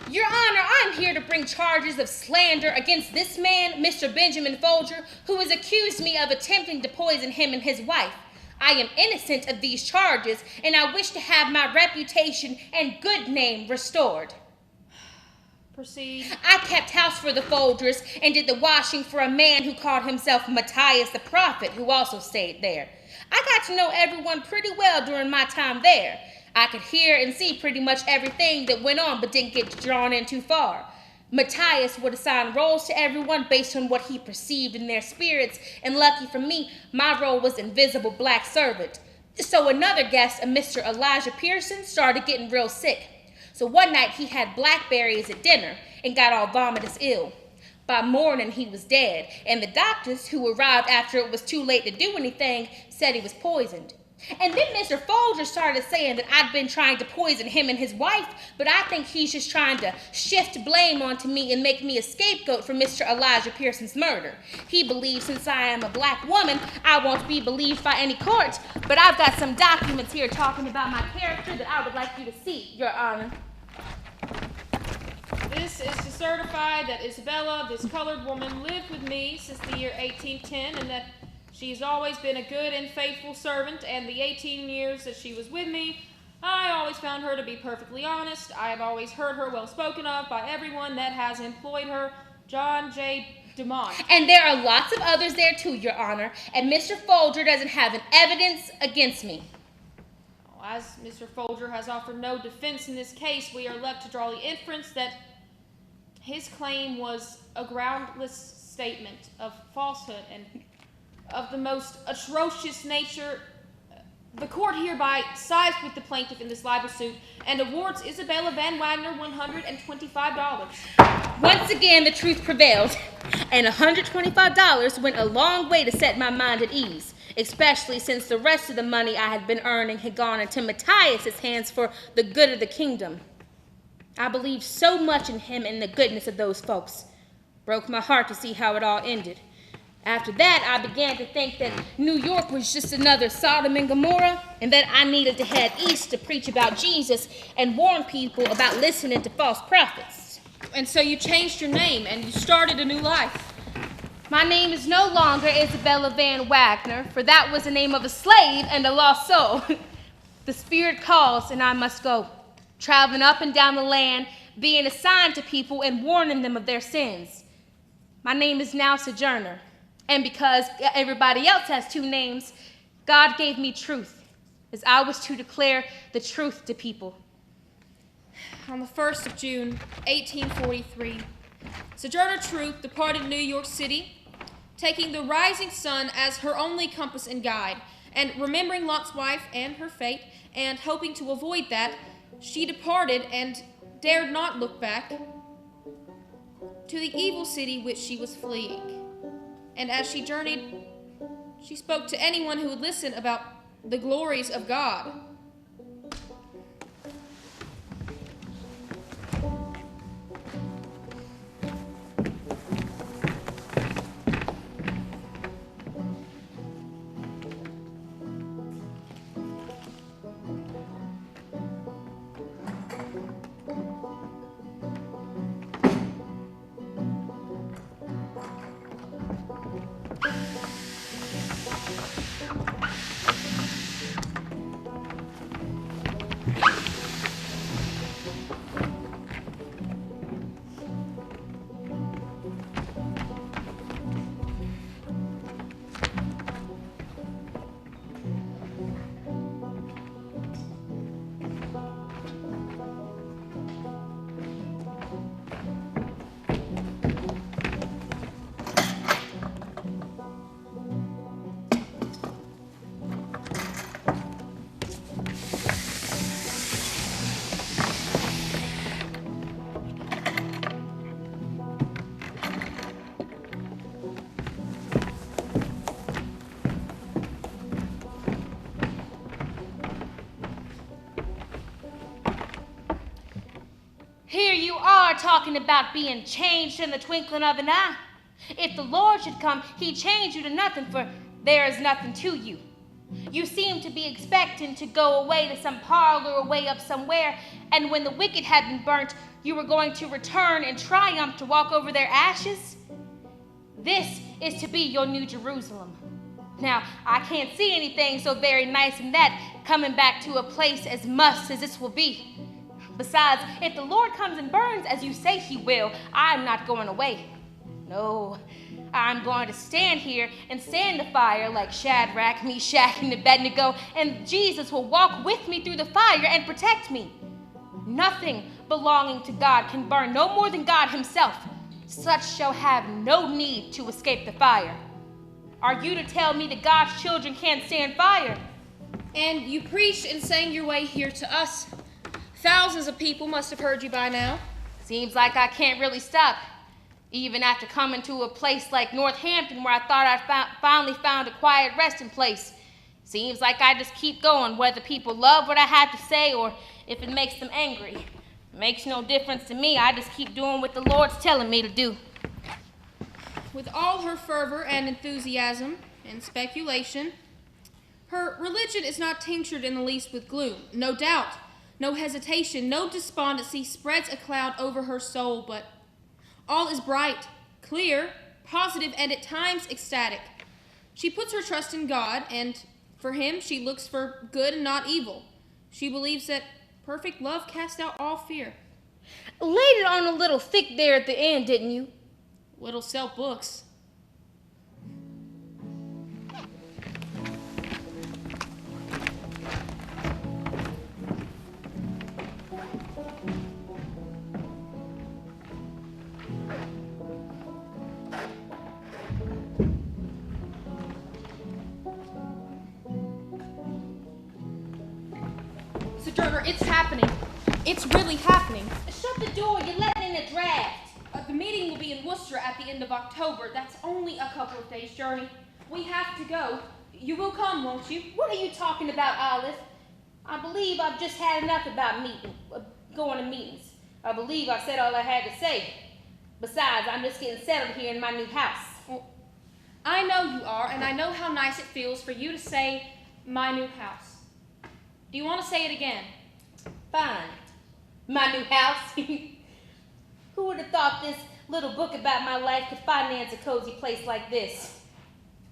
Your Honor, I'm here to bring charges of slander against this man, Mr. Benjamin Folger, who has accused me of attempting to poison him and his wife. I am innocent of these charges, and I wish to have my reputation and good name restored. Proceed. I kept house for the Folgers and did the washing for a man who called himself Matthias the Prophet, who also stayed there. I got to know everyone pretty well during my time there. I could hear and see pretty much everything that went on, but didn't get drawn in too far. Matthias would assign roles to everyone based on what he perceived in their spirits, and lucky for me, my role was invisible black servant. So another guest, a Mr. Elijah Pearson, started getting real sick. So one night he had blackberries at dinner and got all vomitous ill. By morning he was dead, and the doctors, who arrived after it was too late to do anything, said he was poisoned. And then Mr. Folger started saying that I'd been trying to poison him and his wife, but I think he's just trying to shift blame onto me and make me a scapegoat for Mr. Elijah Pearson's murder. He believes since I am a black woman, I won't be believed by any court, but I've got some documents here talking about my character that I would like you to see, Your Honor. This is to certify that Isabella, this colored woman, lived with me since the year 1810, and that she's always been a good and faithful servant, and the 18 years that she was with me, I always found her to be perfectly honest. I have always heard her well spoken of by everyone that has employed her. John J. Dumont. And there are lots of others there too, Your Honor, and Mr. Folger doesn't have an evidence against me. As Mr. Folger has offered no defense in this case, we are left to draw the inference that his claim was a groundless statement of falsehood and of the most atrocious nature. The court hereby sides with the plaintiff in this libel suit and awards Isabella Van Wagner $125. Once again, the truth prevailed, and $125 went a long way to set my mind at ease, especially since the rest of the money I had been earning had gone into Matthias's hands for the good of the kingdom. I believed so much in him and the goodness of those folks. Broke my heart to see how it all ended. After that, I began to think that New York was just another Sodom and Gomorrah, and that I needed to head east to preach about Jesus and warn people about listening to false prophets. And so you changed your name and you started a new life. My name is no longer Isabella Van Wagner, for that was the name of a slave and a lost soul. The Spirit calls, and I must go, traveling up and down the land, being assigned to people and warning them of their sins. My name is now Sojourner. And because everybody else has two names, God gave me truth, as I was to declare the truth to people. On the 1st of June, 1843, Sojourner Truth departed New York City, taking the rising sun as her only compass and guide, and remembering Lot's wife and her fate, and hoping to avoid that, she departed and dared not look back to the evil city which she was fleeing. And as she journeyed, she spoke to anyone who would listen about the glories of God. Here you are talking about being changed in the twinkling of an eye. If the Lord should come, he'd change you to nothing, for there is nothing to you. You seem to be expecting to go away to some parlor or way up somewhere, and when the wicked had been burnt, you were going to return in triumph to walk over their ashes. This is to be your New Jerusalem. Now, I can't see anything so very nice in that, coming back to a place as must as this will be. Besides, if the Lord comes and burns as you say he will, I'm not going away. No, I'm going to stand here and stand the fire like Shadrach, Meshach, and Abednego, and Jesus will walk with me through the fire and protect me. Nothing belonging to God can burn, no more than God himself. Such shall have no need to escape the fire. Are you to tell me that God's children can't stand fire? And you preached and sang your way here to us. Thousands of people must have heard you by now. Seems like I can't really stop. Even after coming to a place like Northampton where I thought I'd finally found a quiet resting place. Seems like I just keep going, whether people love what I have to say or if it makes them angry. It makes no difference to me. I just keep doing what the Lord's telling me to do. With all her fervor and enthusiasm and speculation, her religion is not tinctured in the least with gloom. No doubt, no hesitation, no despondency spreads a cloud over her soul, but all is bright, clear, positive, and at times ecstatic. She puts her trust in God, and for him she looks for good and not evil. She believes that perfect love casts out all fear. Laid it on a little thick there at the end, didn't you? What'll sell books. Sojourner, it's happening. It's really happening. Shut the door, you're letting in a draft. The meeting will be in Worcester at the end of October. That's only a couple of days' journey. We have to go. You will come, won't you? What are you talking about, Olive? I believe I've just had enough about going to meetings. I believe I've said all I had to say. Besides, I'm just getting settled here in my new house. Well, I know you are, and I know how nice it feels for you to say, my new house. Do you want to say it again? Fine. My new house. Who would have thought this little book about my life could finance a cozy place like this?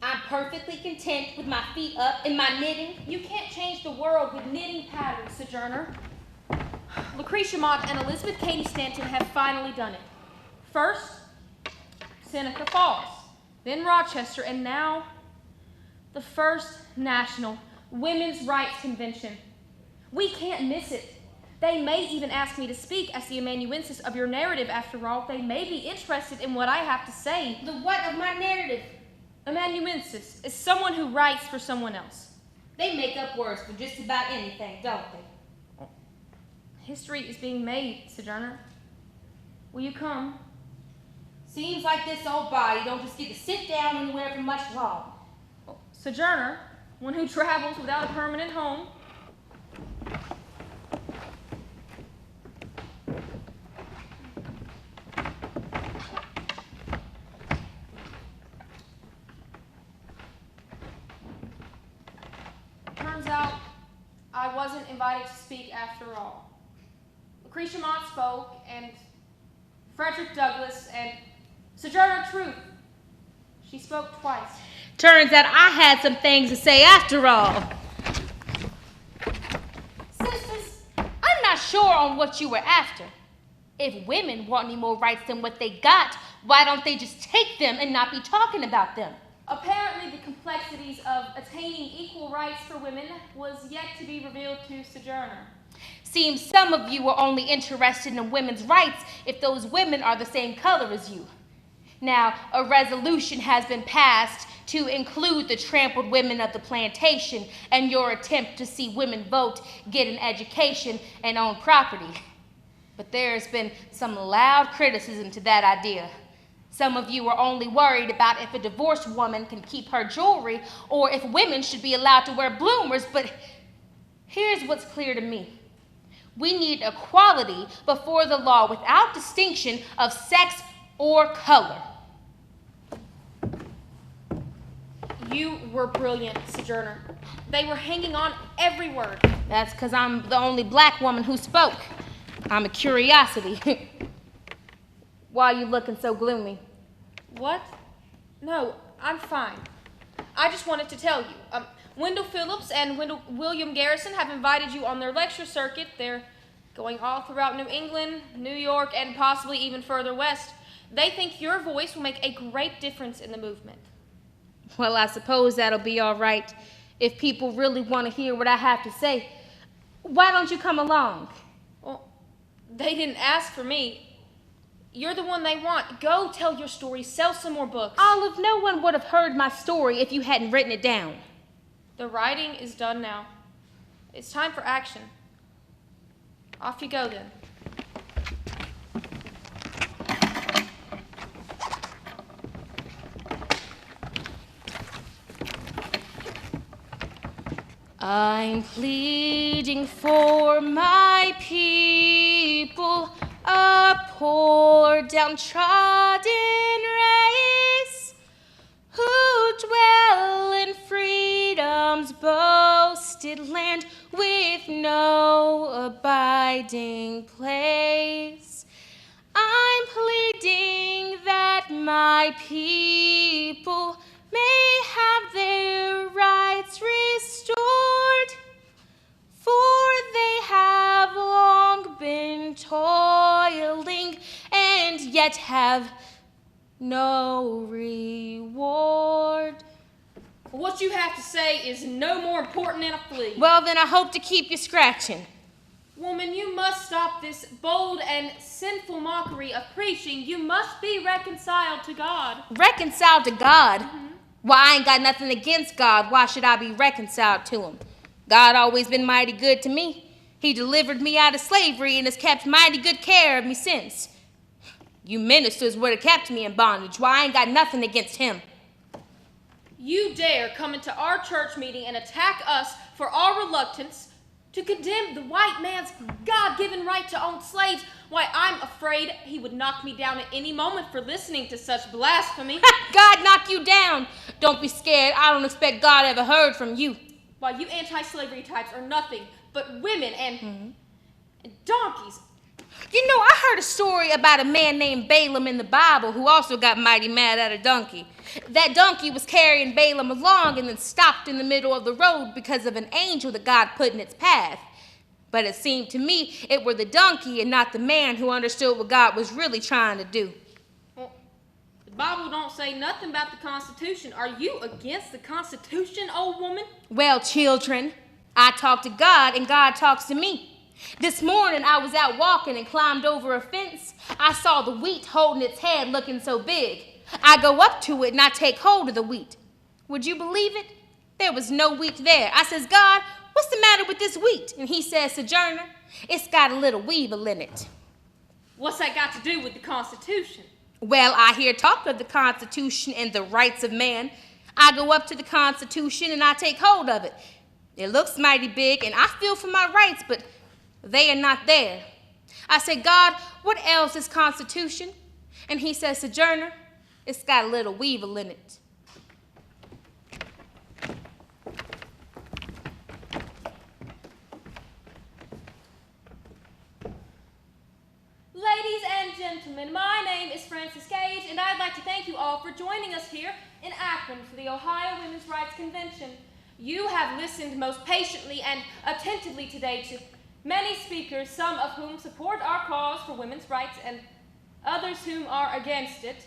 I'm perfectly content with my feet up and my knitting. You can't change the world with knitting patterns, Sojourner. Lucretia Mott and Elizabeth Cady Stanton have finally done it. First, Seneca Falls, then Rochester, and now the first National Women's Rights Convention. We can't miss it. They may even ask me to speak as the amanuensis of your narrative, after all. They may be interested in what I have to say. The what of my narrative? Amanuensis is someone who writes for someone else. They make up words for just about anything, don't they? History is being made, Sojourner. Will you come? Seems like this old body don't just get to sit down anywhere for much long. Well, Sojourner, one who travels without a permanent home. Turns out I wasn't invited to speak after all. Lucretia Mott spoke, and Frederick Douglass, and Sojourner Truth. She spoke twice. Turns out I had some things to say after all. Sisters, I'm not sure on what you were after. If women want any more rights than what they got, why don't they just take them and not be talking about them? Apparently, the complexities of attaining equal rights for women was yet to be revealed to Sojourner. Seems some of you are only interested in women's rights if those women are the same color as you. Now, a resolution has been passed to include the trampled women of the plantation and your attempt to see women vote, get an education, and own property. But there's been some loud criticism to that idea. Some of you are only worried about if a divorced woman can keep her jewelry or if women should be allowed to wear bloomers, but here's what's clear to me. We need equality before the law without distinction of sex or color. You were brilliant, Sojourner. They were hanging on every word. That's because I'm the only black woman who spoke. I'm a curiosity. Why are you looking so gloomy? What? No, I'm fine. I just wanted to tell you. Wendell Phillips and William Garrison have invited you on their lecture circuit. They're going all throughout New England, New York, and possibly even further west. They think your voice will make a great difference in the movement. Well, I suppose that'll be all right if people really want to hear what I have to say. Why don't you come along? Well, they didn't ask for me. You're the one they want. Go tell your story. Sell some more books. Olive, no one would have heard my story if you hadn't written it down. The writing is done now. It's time for action. Off you go then. I'm pleading for my people, a poor downtrodden race, who dwell in freedom's boasted land with no abiding place. I'm pleading that my people may have their rights restored, for they have long been toiling and yet have no reward. What you have to say is no more important than a flea. Well, then I hope to keep you scratching. Woman, you must stop this bold and sinful mockery of preaching. You must be reconciled to God. Reconciled to God? Why, I ain't got nothing against God. Why should I be reconciled to him? God always been mighty good to me. He delivered me out of slavery and has kept mighty good care of me since. You ministers would have kept me in bondage. Why, I ain't got nothing against him. You dare come into our church meeting and attack us for our reluctance to condemn the white man's God-given right to own slaves. Why, I'm afraid he would knock me down at any moment for listening to such blasphemy. God knock you down. Don't be scared. I don't expect God ever heard from you. Why, you anti-slavery types are nothing but women and donkeys. You know, I heard a story about a man named Balaam in the Bible who also got mighty mad at a donkey. That donkey was carrying Balaam along and then stopped in the middle of the road because of an angel that God put in its path. But it seemed to me it were the donkey and not the man who understood what God was really trying to do. Well, the Bible don't say nothing about the Constitution. Are you against the Constitution, old woman? Well, children, I talk to God and God talks to me. This morning I was out walking and climbed over a fence. I saw the wheat holding its head looking so big. I go up to it and I take hold of the wheat. Would you believe it? There was no wheat there. I says, God, what's the matter with this wheat? And he says, Sojourner, it's got a little weevil in it. What's that got to do with the Constitution? Well, I hear talk of the Constitution and the rights of man. I go up to the Constitution and I take hold of it. It looks mighty big and I feel for my rights, but they are not there. I say, God, what else is Constitution? And he says, Sojourner, it's got a little weevil in it. Ladies and gentlemen, my name is Frances Gage, and I'd like to thank you all for joining us here in Akron for the Ohio Women's Rights Convention. You have listened most patiently and attentively today to many speakers, some of whom support our cause for women's rights and others whom are against it.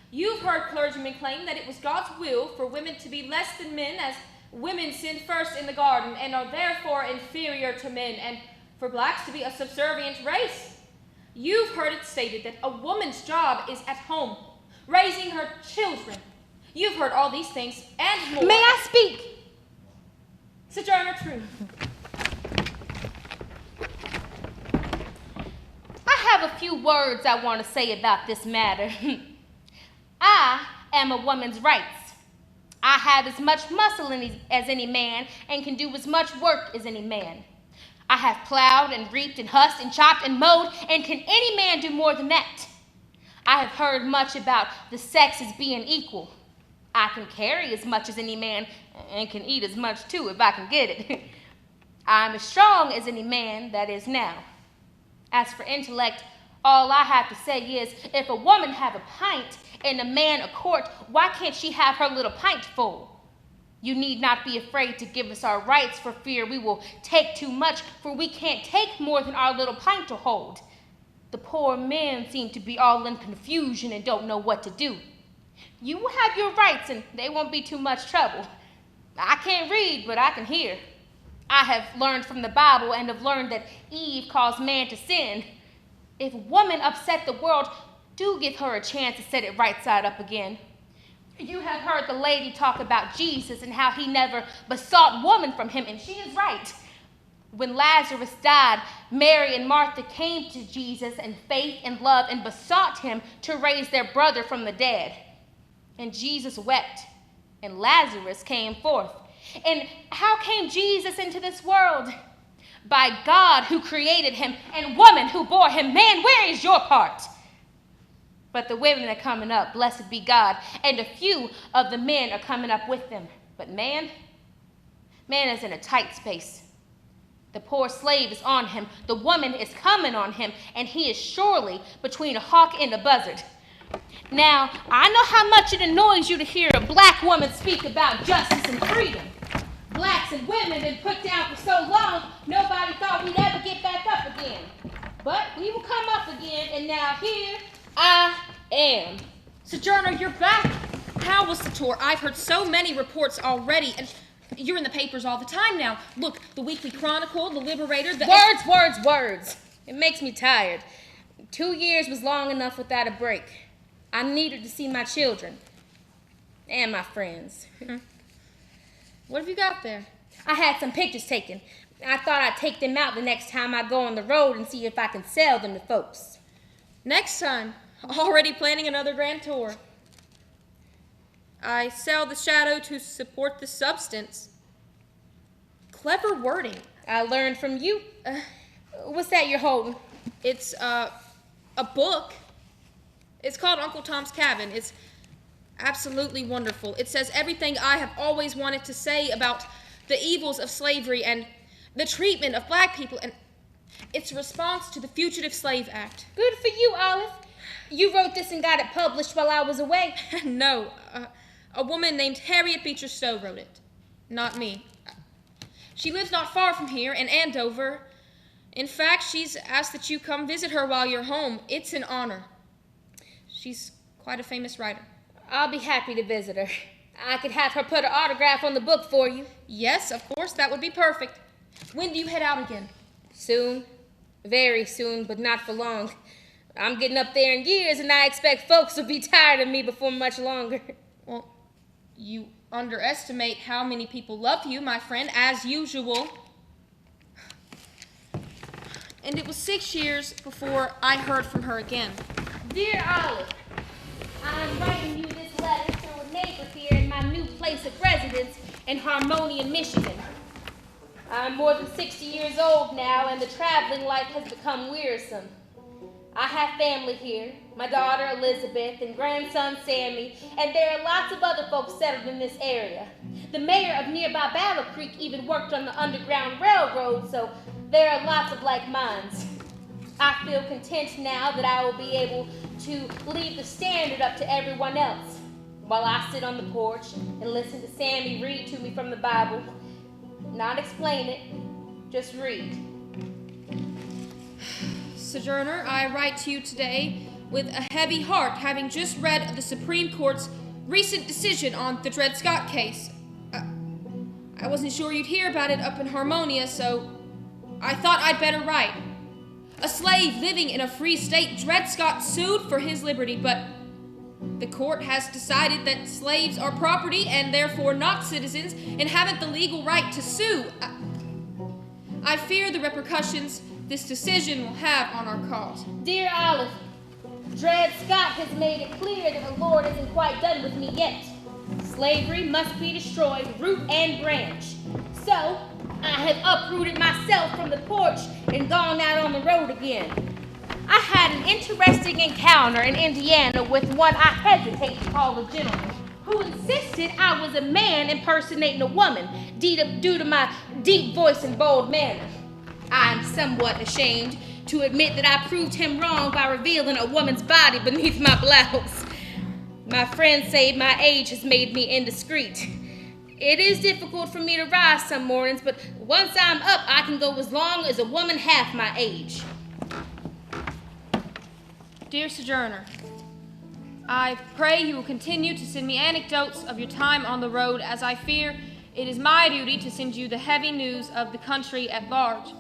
You've heard clergymen claim that it was God's will for women to be less than men, as women sinned first in the garden and are therefore inferior to men, and for blacks to be a subservient race. You've heard it stated that a woman's job is at home, raising her children. You've heard all these things and more. May I speak? Sojourner Truth. I have a few words I want to say about this matter. I am a woman's rights. I have as much muscle as any man and can do as much work as any man. I have plowed and reaped and husked and chopped and mowed, and can any man do more than that? I have heard much about the sexes being equal. I can carry as much as any man and can eat as much too if I can get it. I'm as strong as any man that is now. As for intellect, all I have to say is, if a woman have a pint and a man a quart, why can't she have her little pint full? You need not be afraid to give us our rights for fear we will take too much, for we can't take more than our little pint to hold. The poor men seem to be all in confusion and don't know what to do. You will have your rights and they won't be too much trouble. I can't read, but I can hear. I have learned from the Bible and have learned that Eve caused man to sin. If woman upset the world, do give her a chance to set it right side up again. You have heard the lady talk about Jesus and how he never besought woman from him, and she is right. When Lazarus died, Mary and Martha came to Jesus in faith and love and besought him to raise their brother from the dead. And Jesus wept, and Lazarus came forth. And how came Jesus into this world? By God who created him, and woman who bore him. Man, where is your part? But the women are coming up, blessed be God, and a few of the men are coming up with them. But man is in a tight space. The poor slave is on him, the woman is coming on him, and he is surely between a hawk and a buzzard. Now, I know how much it annoys you to hear a black woman speak about justice and freedom. Blacks and women been put down for so long, nobody thought we'd ever get back up again. But we will come up again, and now here I am. Sojourner, you're back. How was the tour? I've heard so many reports already, and you're in the papers all the time now. Look, the Weekly Chronicle, the Liberator, the... Words. It makes me tired. 2 years was long enough without a break. I needed to see my children and my friends. What have you got there? I had some pictures taken. I thought I'd take them out the next time I go on the road and see if I can sell them to folks. Next time. Already planning another grand tour. I sell the shadow to support the substance. Clever wording. I learned from you. What's that you're holding? It's a book. It's called Uncle Tom's Cabin. It's absolutely wonderful. It says everything I have always wanted to say about the evils of slavery and the treatment of black people, and it's a response to the Fugitive Slave Act. Good for you, Olive. You wrote this and got it published while I was away. No, a woman named Harriet Beecher Stowe wrote it, not me. She lives not far from here in Andover. In fact, she's asked that you come visit her while you're home. It's an honor. She's quite a famous writer. I'll be happy to visit her. I could have her put an autograph on the book for you. Yes, of course, that would be perfect. When do you head out again? Soon. Very soon, but not for long. I'm getting up there in years, and I expect folks will be tired of me before much longer. Well, you underestimate how many people love you, my friend, as usual. And it was 6 years before I heard from her again. Dear Olive, I'm writing you this letter through a neighbor here in my new place of residence in Harmonia, Michigan. I'm more than 60 years old now, and the traveling life has become wearisome. I have family here, my daughter Elizabeth and grandson Sammy, and there are lots of other folks settled in this area. The mayor of nearby Battle Creek even worked on the Underground Railroad, so there are lots of like minds. I feel content now that I will be able to leave the standard up to everyone else, while I sit on the porch and listen to Sammy read to me from the Bible. Not explain it, just read. Sojourner, I write to you today with a heavy heart, having just read the Supreme Court's recent decision on the Dred Scott case. I wasn't sure you'd hear about it up in Harmonia, so I thought I'd better write. A slave living in a free state, Dred Scott sued for his liberty, but the court has decided that slaves are property and therefore not citizens and haven't the legal right to sue. I fear the repercussions this decision will have on our cause. Dear Olive, Dred Scott has made it clear that the Lord isn't quite done with me yet. Slavery must be destroyed, root and branch. So, I have uprooted myself from the porch and gone out on the road again. I had an interesting encounter in Indiana with one I hesitate to call a gentleman, who insisted I was a man impersonating a woman due to my deep voice and bold manner. I'm somewhat ashamed to admit that I proved him wrong by revealing a woman's body beneath my blouse. My friends say my age has made me indiscreet. It is difficult for me to rise some mornings, but once I'm up, I can go as long as a woman half my age. Dear Sojourner, I pray you will continue to send me anecdotes of your time on the road, as I fear it is my duty to send you the heavy news of the country at large.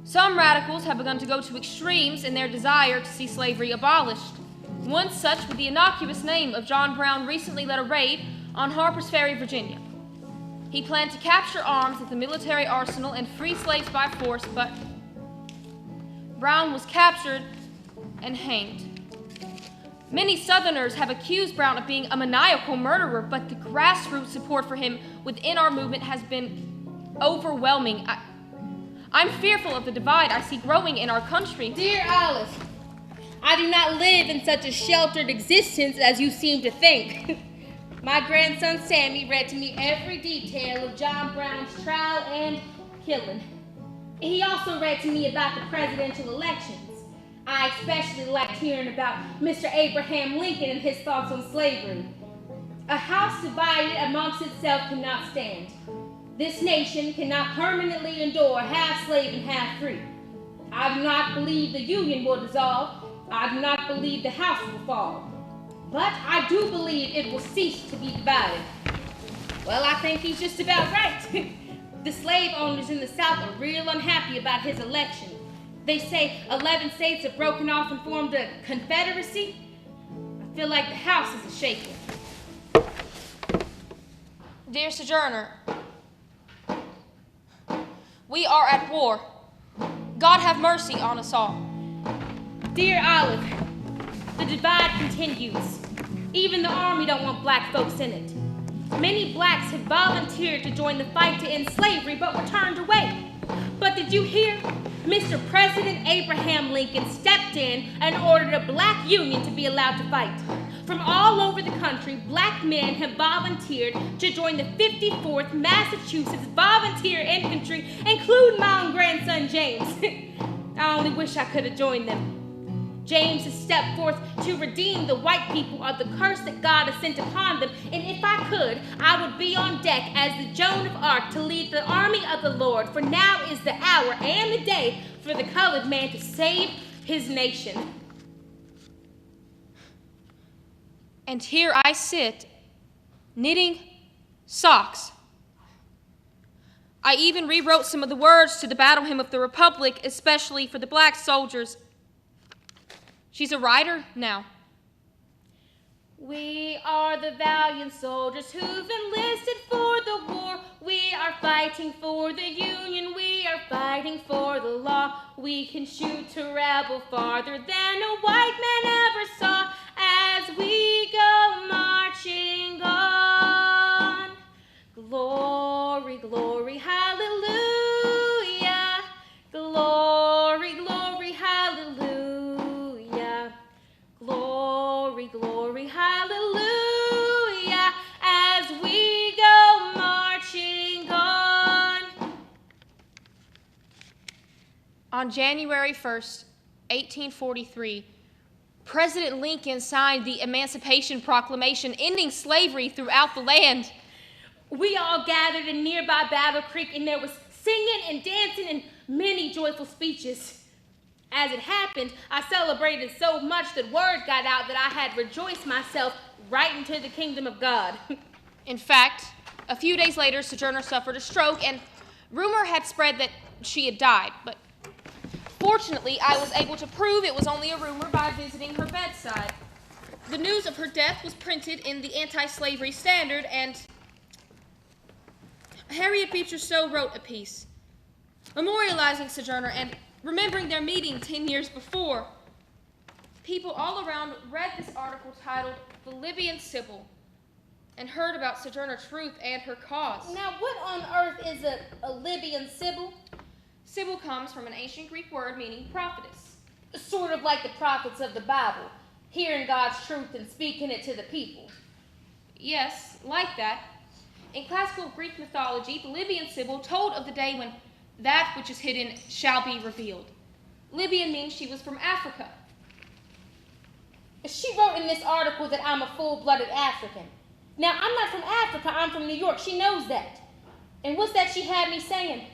Some radicals have begun to go to extremes in their desire to see slavery abolished. One such, with the innocuous name of John Brown, recently led a raid on Harper's Ferry, Virginia. He planned to capture arms at the military arsenal and free slaves by force, but Brown was captured and hanged. Many Southerners have accused Brown of being a maniacal murderer, but the grassroots support for him within our movement has been overwhelming. I'm fearful of the divide I see growing in our country. Dear Olive, I do not live in such a sheltered existence as you seem to think. My grandson Sammy read to me every detail of John Brown's trial and killing. He also read to me about the presidential elections. I especially liked hearing about Mr. Abraham Lincoln and his thoughts on slavery. A house divided amongst itself cannot stand. This nation cannot permanently endure half slave and half free. I do not believe the Union will dissolve. I do not believe the house will fall. But I do believe it will cease to be divided. Well, I think he's just about right. The slave owners in the South are real unhappy about his election. They say 11 states have broken off and formed a confederacy. I feel like the house is a shaking. Dear Sojourner, we are at war. God have mercy on us all. Dear Olive, the divide continues. Even the army don't want black folks in it. Many blacks have volunteered to join the fight to end slavery, but were turned away. But did you hear? Mr. President Abraham Lincoln stepped in and ordered a black union to be allowed to fight. From all over the country, black men have volunteered to join the 54th Massachusetts Volunteer Infantry, including my own grandson, James. I only wish I could have joined them. James has stepped forth to redeem the white people of the curse that God has sent upon them, and if I could, I would be on deck as the Joan of Arc to lead the army of the Lord, for now is the hour and the day for the colored man to save his nation. And here I sit, knitting socks. I even rewrote some of the words to the battle hymn of the Republic, especially for the black soldiers. She's a writer now. We are the valiant soldiers who've enlisted for the war. We are fighting for the Union. We are fighting for the law. We can shoot to rebel farther than a white man ever saw as we go marching on. Glory, glory, hallelujah. Glory, glory, hallelujah. Glory, glory, hallelujah, as we go marching on. On January 1st, 1843, President Lincoln signed the Emancipation Proclamation ending slavery throughout the land. We all gathered in nearby Battle Creek, and there was singing and dancing and many joyful speeches. As it happened, I celebrated so much that word got out that I had rejoiced myself right into the kingdom of God. In fact, a few days later, Sojourner suffered a stroke, and rumor had spread that she had died. But fortunately, I was able to prove it was only a rumor by visiting her bedside. The news of her death was printed in the Anti-Slavery Standard, and Harriet Beecher Stowe wrote a piece memorializing Sojourner and remembering their meeting 10 years before. People all around read this article titled "The Libyan Sibyl." and heard about Sojourner Truth and her cause. Now, what on earth is a Libyan Sibyl? Sibyl comes from an ancient Greek word meaning prophetess. Sort of like the prophets of the Bible, hearing God's truth and speaking it to the people. Yes, like that. In classical Greek mythology, the Libyan Sibyl told of the day when that which is hidden shall be revealed. Libyan means she was from Africa. She wrote in this article that I'm a full-blooded African. Now, I'm not from Africa, I'm from New York. She knows that. And what's that she had me saying?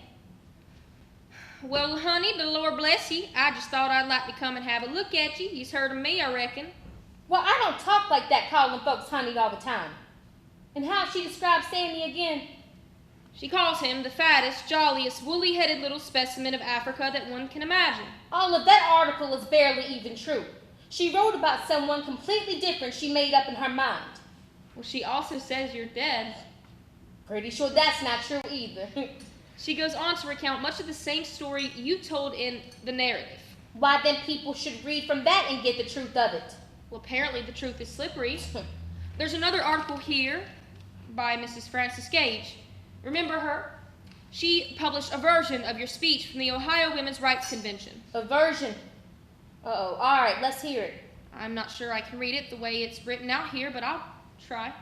Well, honey, the Lord bless you. I just thought I'd like to come and have a look at you. You've heard of me, I reckon. Well, I don't talk like that, calling folks honey all the time. And how she describes Sammy again? She calls him the fattest, jolliest, woolly-headed little specimen of Africa that one can imagine. All of that article is barely even true. She wrote about someone completely different she made up in her mind. Well, she also says you're dead. Pretty sure that's not true either. She goes on to recount much of the same story you told in the narrative. Why then people should read from that and get the truth of it? Well, apparently the truth is slippery. There's another article here by Mrs. Frances Gage. Remember her? She published a version of your speech from the Ohio Women's Rights Convention. A version? Uh-oh. All right, let's hear it. I'm not sure I can read it the way it's written out here, but I'll try.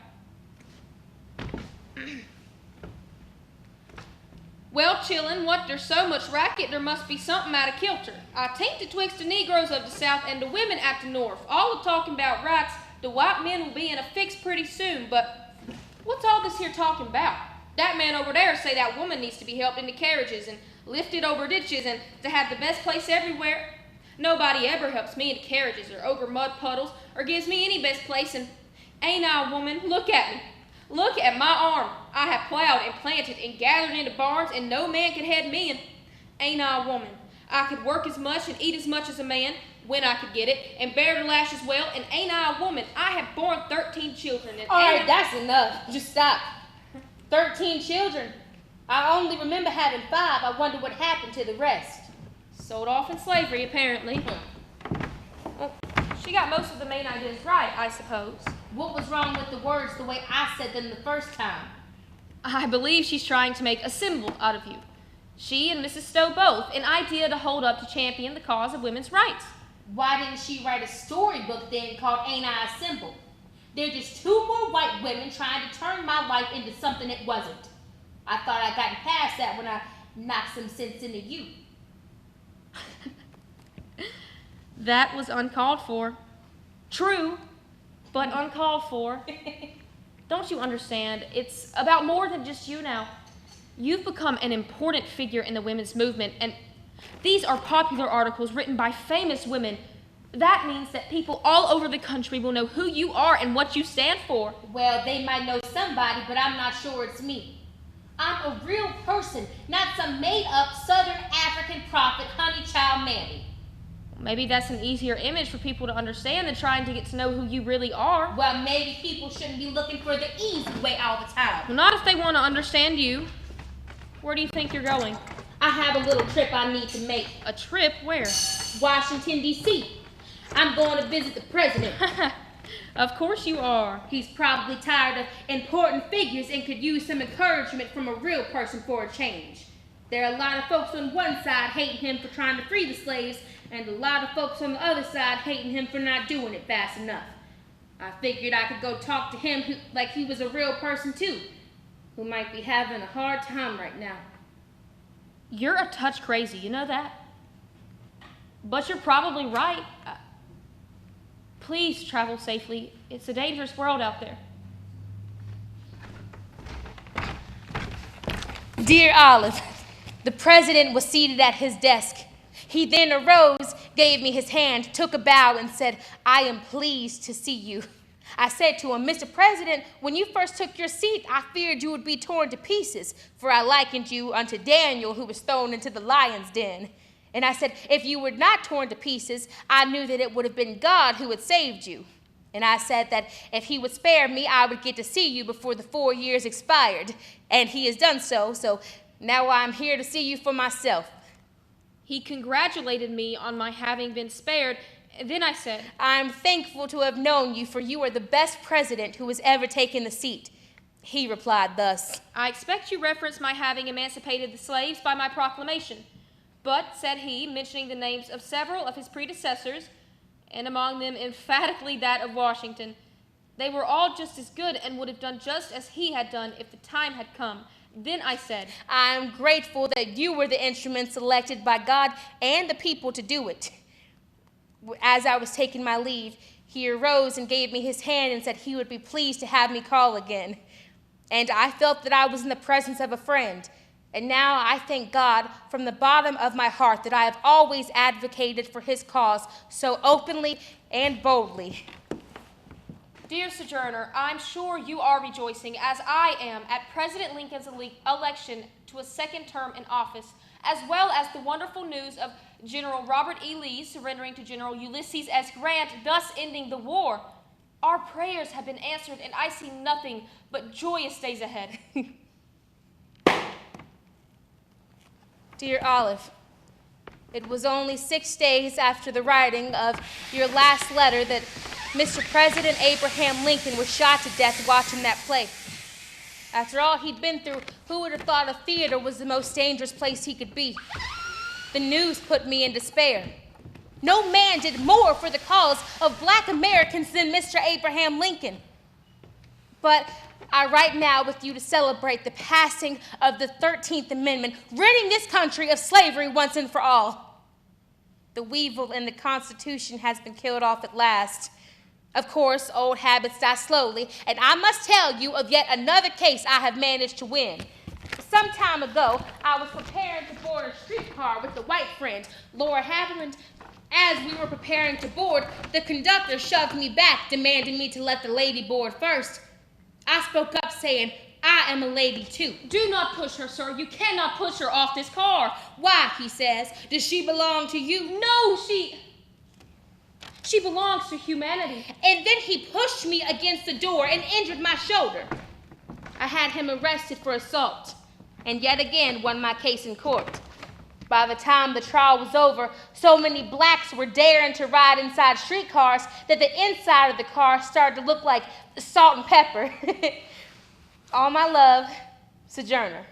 Well, chillin', what there's so much racket, there must be something out of kilter. I tain't twixt the Negroes of the South and the women at the North. All of talking about rights, the white men will be in a fix pretty soon, but what's all this here talking about? That man over there say that woman needs to be helped into carriages and lifted over ditches and to have the best place everywhere. Nobody ever helps me into carriages or over mud puddles or gives me any best place, and ain't I a woman? Look at me. Look at my arm. I have plowed and planted and gathered into barns, and no man can head me, and ain't I a woman? I could work as much and eat as much as a man, when I could get it, and bear the lash as well, and ain't I a woman? I have borne 13 children. And all right, that's enough. Just stop. 13 children. I only remember having 5. I wonder what happened to the rest. Sold off in slavery, apparently. Well, she got most of the main ideas right, I suppose. What was wrong with the words the way I said them the first time? I believe she's trying to make a symbol out of you. She and Mrs. Stowe both, an idea to hold up to champion the cause of women's rights. Why didn't she write a storybook then called Ain't I a Symbol? They're just 2 more white women trying to turn my life into something it wasn't. I thought I'd gotten past that when I knocked some sense into you. That was uncalled for. True, but uncalled for. Don't you understand? It's about more than just you now. You've become an important figure in the women's movement, and these are popular articles written by famous women. That means that people all over the country will know who you are and what you stand for. Well, they might know somebody, but I'm not sure it's me. I'm a real person, not some made-up Southern African prophet, honey child mammy. Maybe that's an easier image for people to understand than trying to get to know who you really are. Well, maybe people shouldn't be looking for the easy way all the time. Well, not if they want to understand you. Where do you think you're going? I have a little trip I need to make. A trip? Where? Washington, D.C. I'm going to visit the president. Of course you are. He's probably tired of important figures and could use some encouragement from a real person for a change. There are a lot of folks on one side hating him for trying to free the slaves, and a lot of folks on the other side hating him for not doing it fast enough. I figured I could go talk to him like he was a real person too, who might be having a hard time right now. You're a touch crazy, you know that? But you're probably right. Please travel safely. It's a dangerous world out there. Dear Olive, the president was seated at his desk. He then arose, gave me his hand, took a bow, and said, "I am pleased to see you." I said to him, "Mr. President, when you first took your seat, I feared you would be torn to pieces, for I likened you unto Daniel, who was thrown into the lion's den. And I said, if you were not torn to pieces, I knew that it would have been God who had saved you. And I said that if he would spare me, I would get to see you before the 4 years expired. And he has done so, so now I'm here to see you for myself." He congratulated me on my having been spared, Then I said, I'm thankful to have known you, for you are the best president who has ever taken the seat. He replied thus, I expect you reference my having emancipated the slaves by my proclamation. But, said he, mentioning the names of several of his predecessors, and among them emphatically that of Washington, they were all just as good and would have done just as he had done if the time had come. Then I said, I am grateful that you were the instrument selected by God and the people to do it. As I was taking my leave, he arose and gave me his hand and said he would be pleased to have me call again. And I felt that I was in the presence of a friend. And now I thank God from the bottom of my heart that I have always advocated for his cause so openly and boldly. Dear Sojourner, I'm sure you are rejoicing, as I am, at President Lincoln's election to a second term in office, as well as the wonderful news of General Robert E. Lee surrendering to General Ulysses S. Grant, thus ending the war. Our prayers have been answered, and I see nothing but joyous days ahead. Dear Olive, it was only 6 days after the writing of your last letter that Mr. President Abraham Lincoln was shot to death watching that play. After all he'd been through, who would have thought a theater was the most dangerous place he could be? The news put me in despair. No man did more for the cause of black Americans than Mr. Abraham Lincoln. But I write now with you to celebrate the passing of the 13th Amendment, ridding this country of slavery once and for all. The weevil in the Constitution has been killed off at last. Of course, old habits die slowly, and I must tell you of yet another case I have managed to win. Some time ago, I was preparing to board a streetcar with a white friend, Laura Haviland. As we were preparing to board, the conductor shoved me back, demanding me to let the lady board first. I spoke up, saying, I am a lady too. Do not push her, sir. You cannot push her off this car. Why, he says, does she belong to you? No, she belongs to humanity. And then he pushed me against the door and injured my shoulder. I had him arrested for assault, and yet again won my case in court. By the time the trial was over, so many blacks were daring to ride inside streetcars that the inside of the car started to look like salt and pepper. All my love, Sojourner.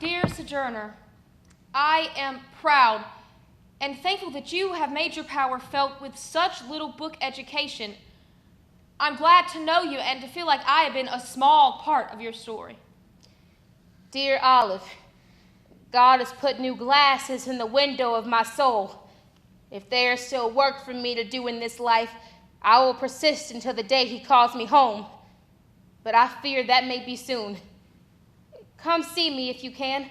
Dear Sojourner, I am proud and thankful that you have made your power felt with such little book education. I'm glad to know you and to feel like I have been a small part of your story. Dear Olive, God has put new glasses in the window of my soul. If there is still work for me to do in this life, I will persist until the day he calls me home. But I fear that may be soon. Come see me if you can.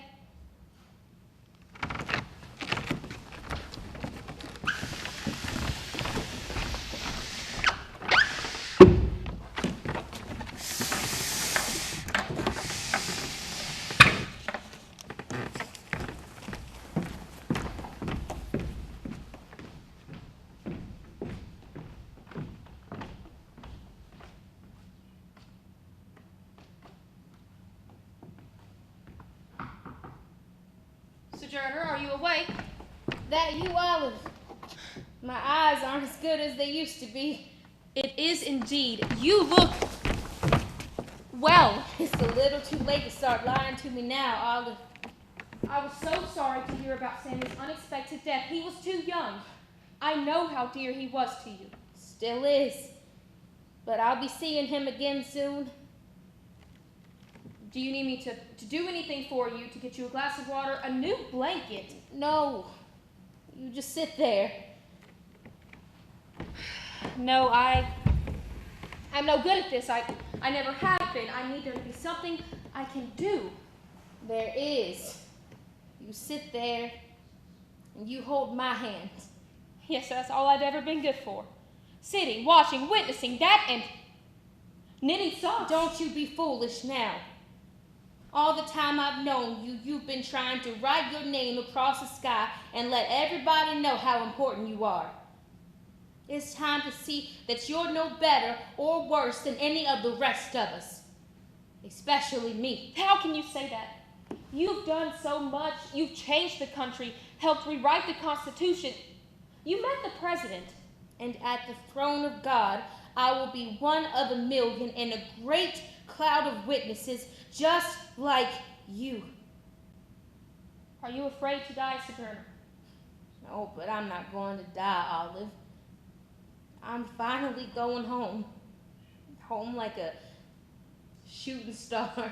Sojourner, are you awake? That you, Olive? My eyes aren't as good as they used to be. It is indeed. You look well. It's a little too late to start lying to me now, Olive. I was so sorry to hear about Sammy's unexpected death. He was too young. I know how dear he was to you. Still is. But I'll be seeing him again soon. Do you need me to do anything for you, to get you a glass of water, a new blanket? No. You just sit there. No, I'm no good at this. I never have been. I need there to be something I can do. There is. You sit there and you hold my hand. Yes, that's all I've ever been good for. Sitting, watching, witnessing that, and knitting socks. Don't you be foolish now. All the time I've known you, you've been trying to write your name across the sky and let everybody know how important you are. It's time to see that you're no better or worse than any of the rest of us, especially me. How can you say that? You've done so much. You've changed the country, helped rewrite the Constitution. You met the president. And at the throne of God, I will be one of a million in a great cloud of witnesses just like you. Are you afraid to die, Sojourner? No, but I'm not going to die, Olive. I'm finally going home. Home like a shooting star.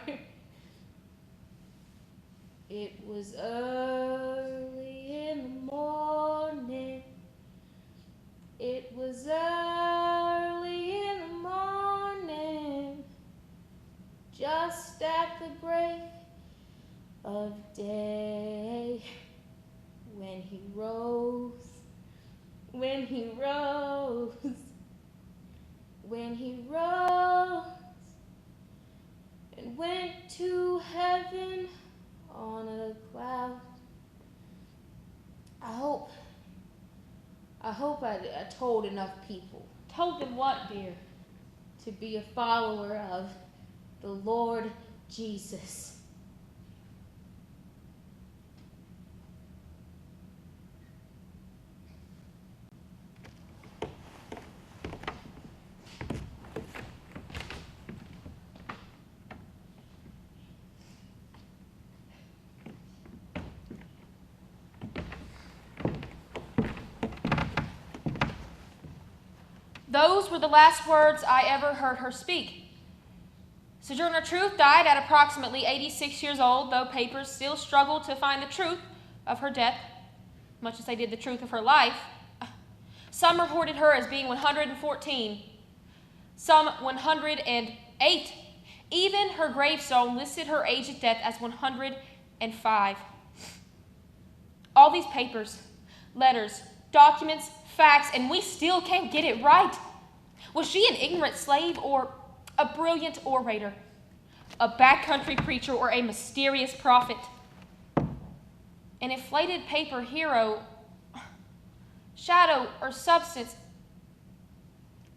It was early in the morning. It was early in the morning. Just at the break of day. When he rose. When he rose. When he rose. And went to heaven on a cloud. I hope I told enough people. Told them what, dear? To be a follower of the Lord Jesus. Those were the last words I ever heard her speak. Sojourner Truth died at approximately 86 years old, though papers still struggle to find the truth of her death, much as they did the truth of her life. Some reported her as being 114, some 108. Even her gravestone listed her age of death as 105. All these papers, letters, documents, facts, and we still can't get it right. Was she an ignorant slave or a brilliant orator, a backcountry preacher, or a mysterious prophet? An inflated paper hero, shadow, or substance?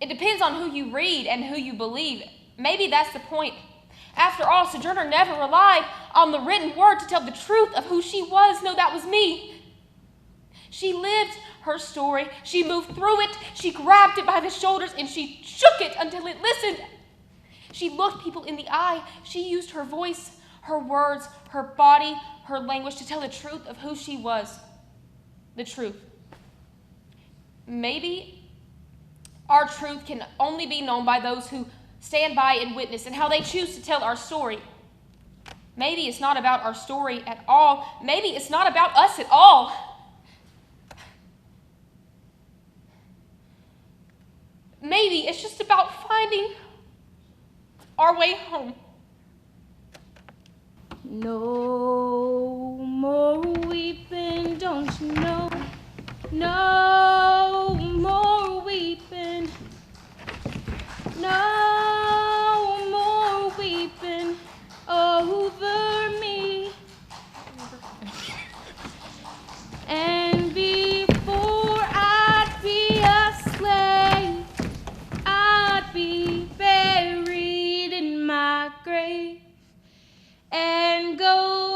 It depends on who you read and who you believe. Maybe that's the point. After all, Sojourner never relied on the written word to tell the truth of who she was. No, that was me. She lived her story. She moved through it. She grabbed it by the shoulders and she shook it until it listened. She looked people in the eye. She used her voice, her words, her body, her language to tell the truth of who she was. The truth. Maybe our truth can only be known by those who stand by and witness and how they choose to tell our story. Maybe it's not about our story at all. Maybe it's not about us at all. Maybe it's just about finding our way home. No more weeping, don't you know? No more weeping. No more weeping over me. And before I'd be a slave, I'd be buried in my grave and go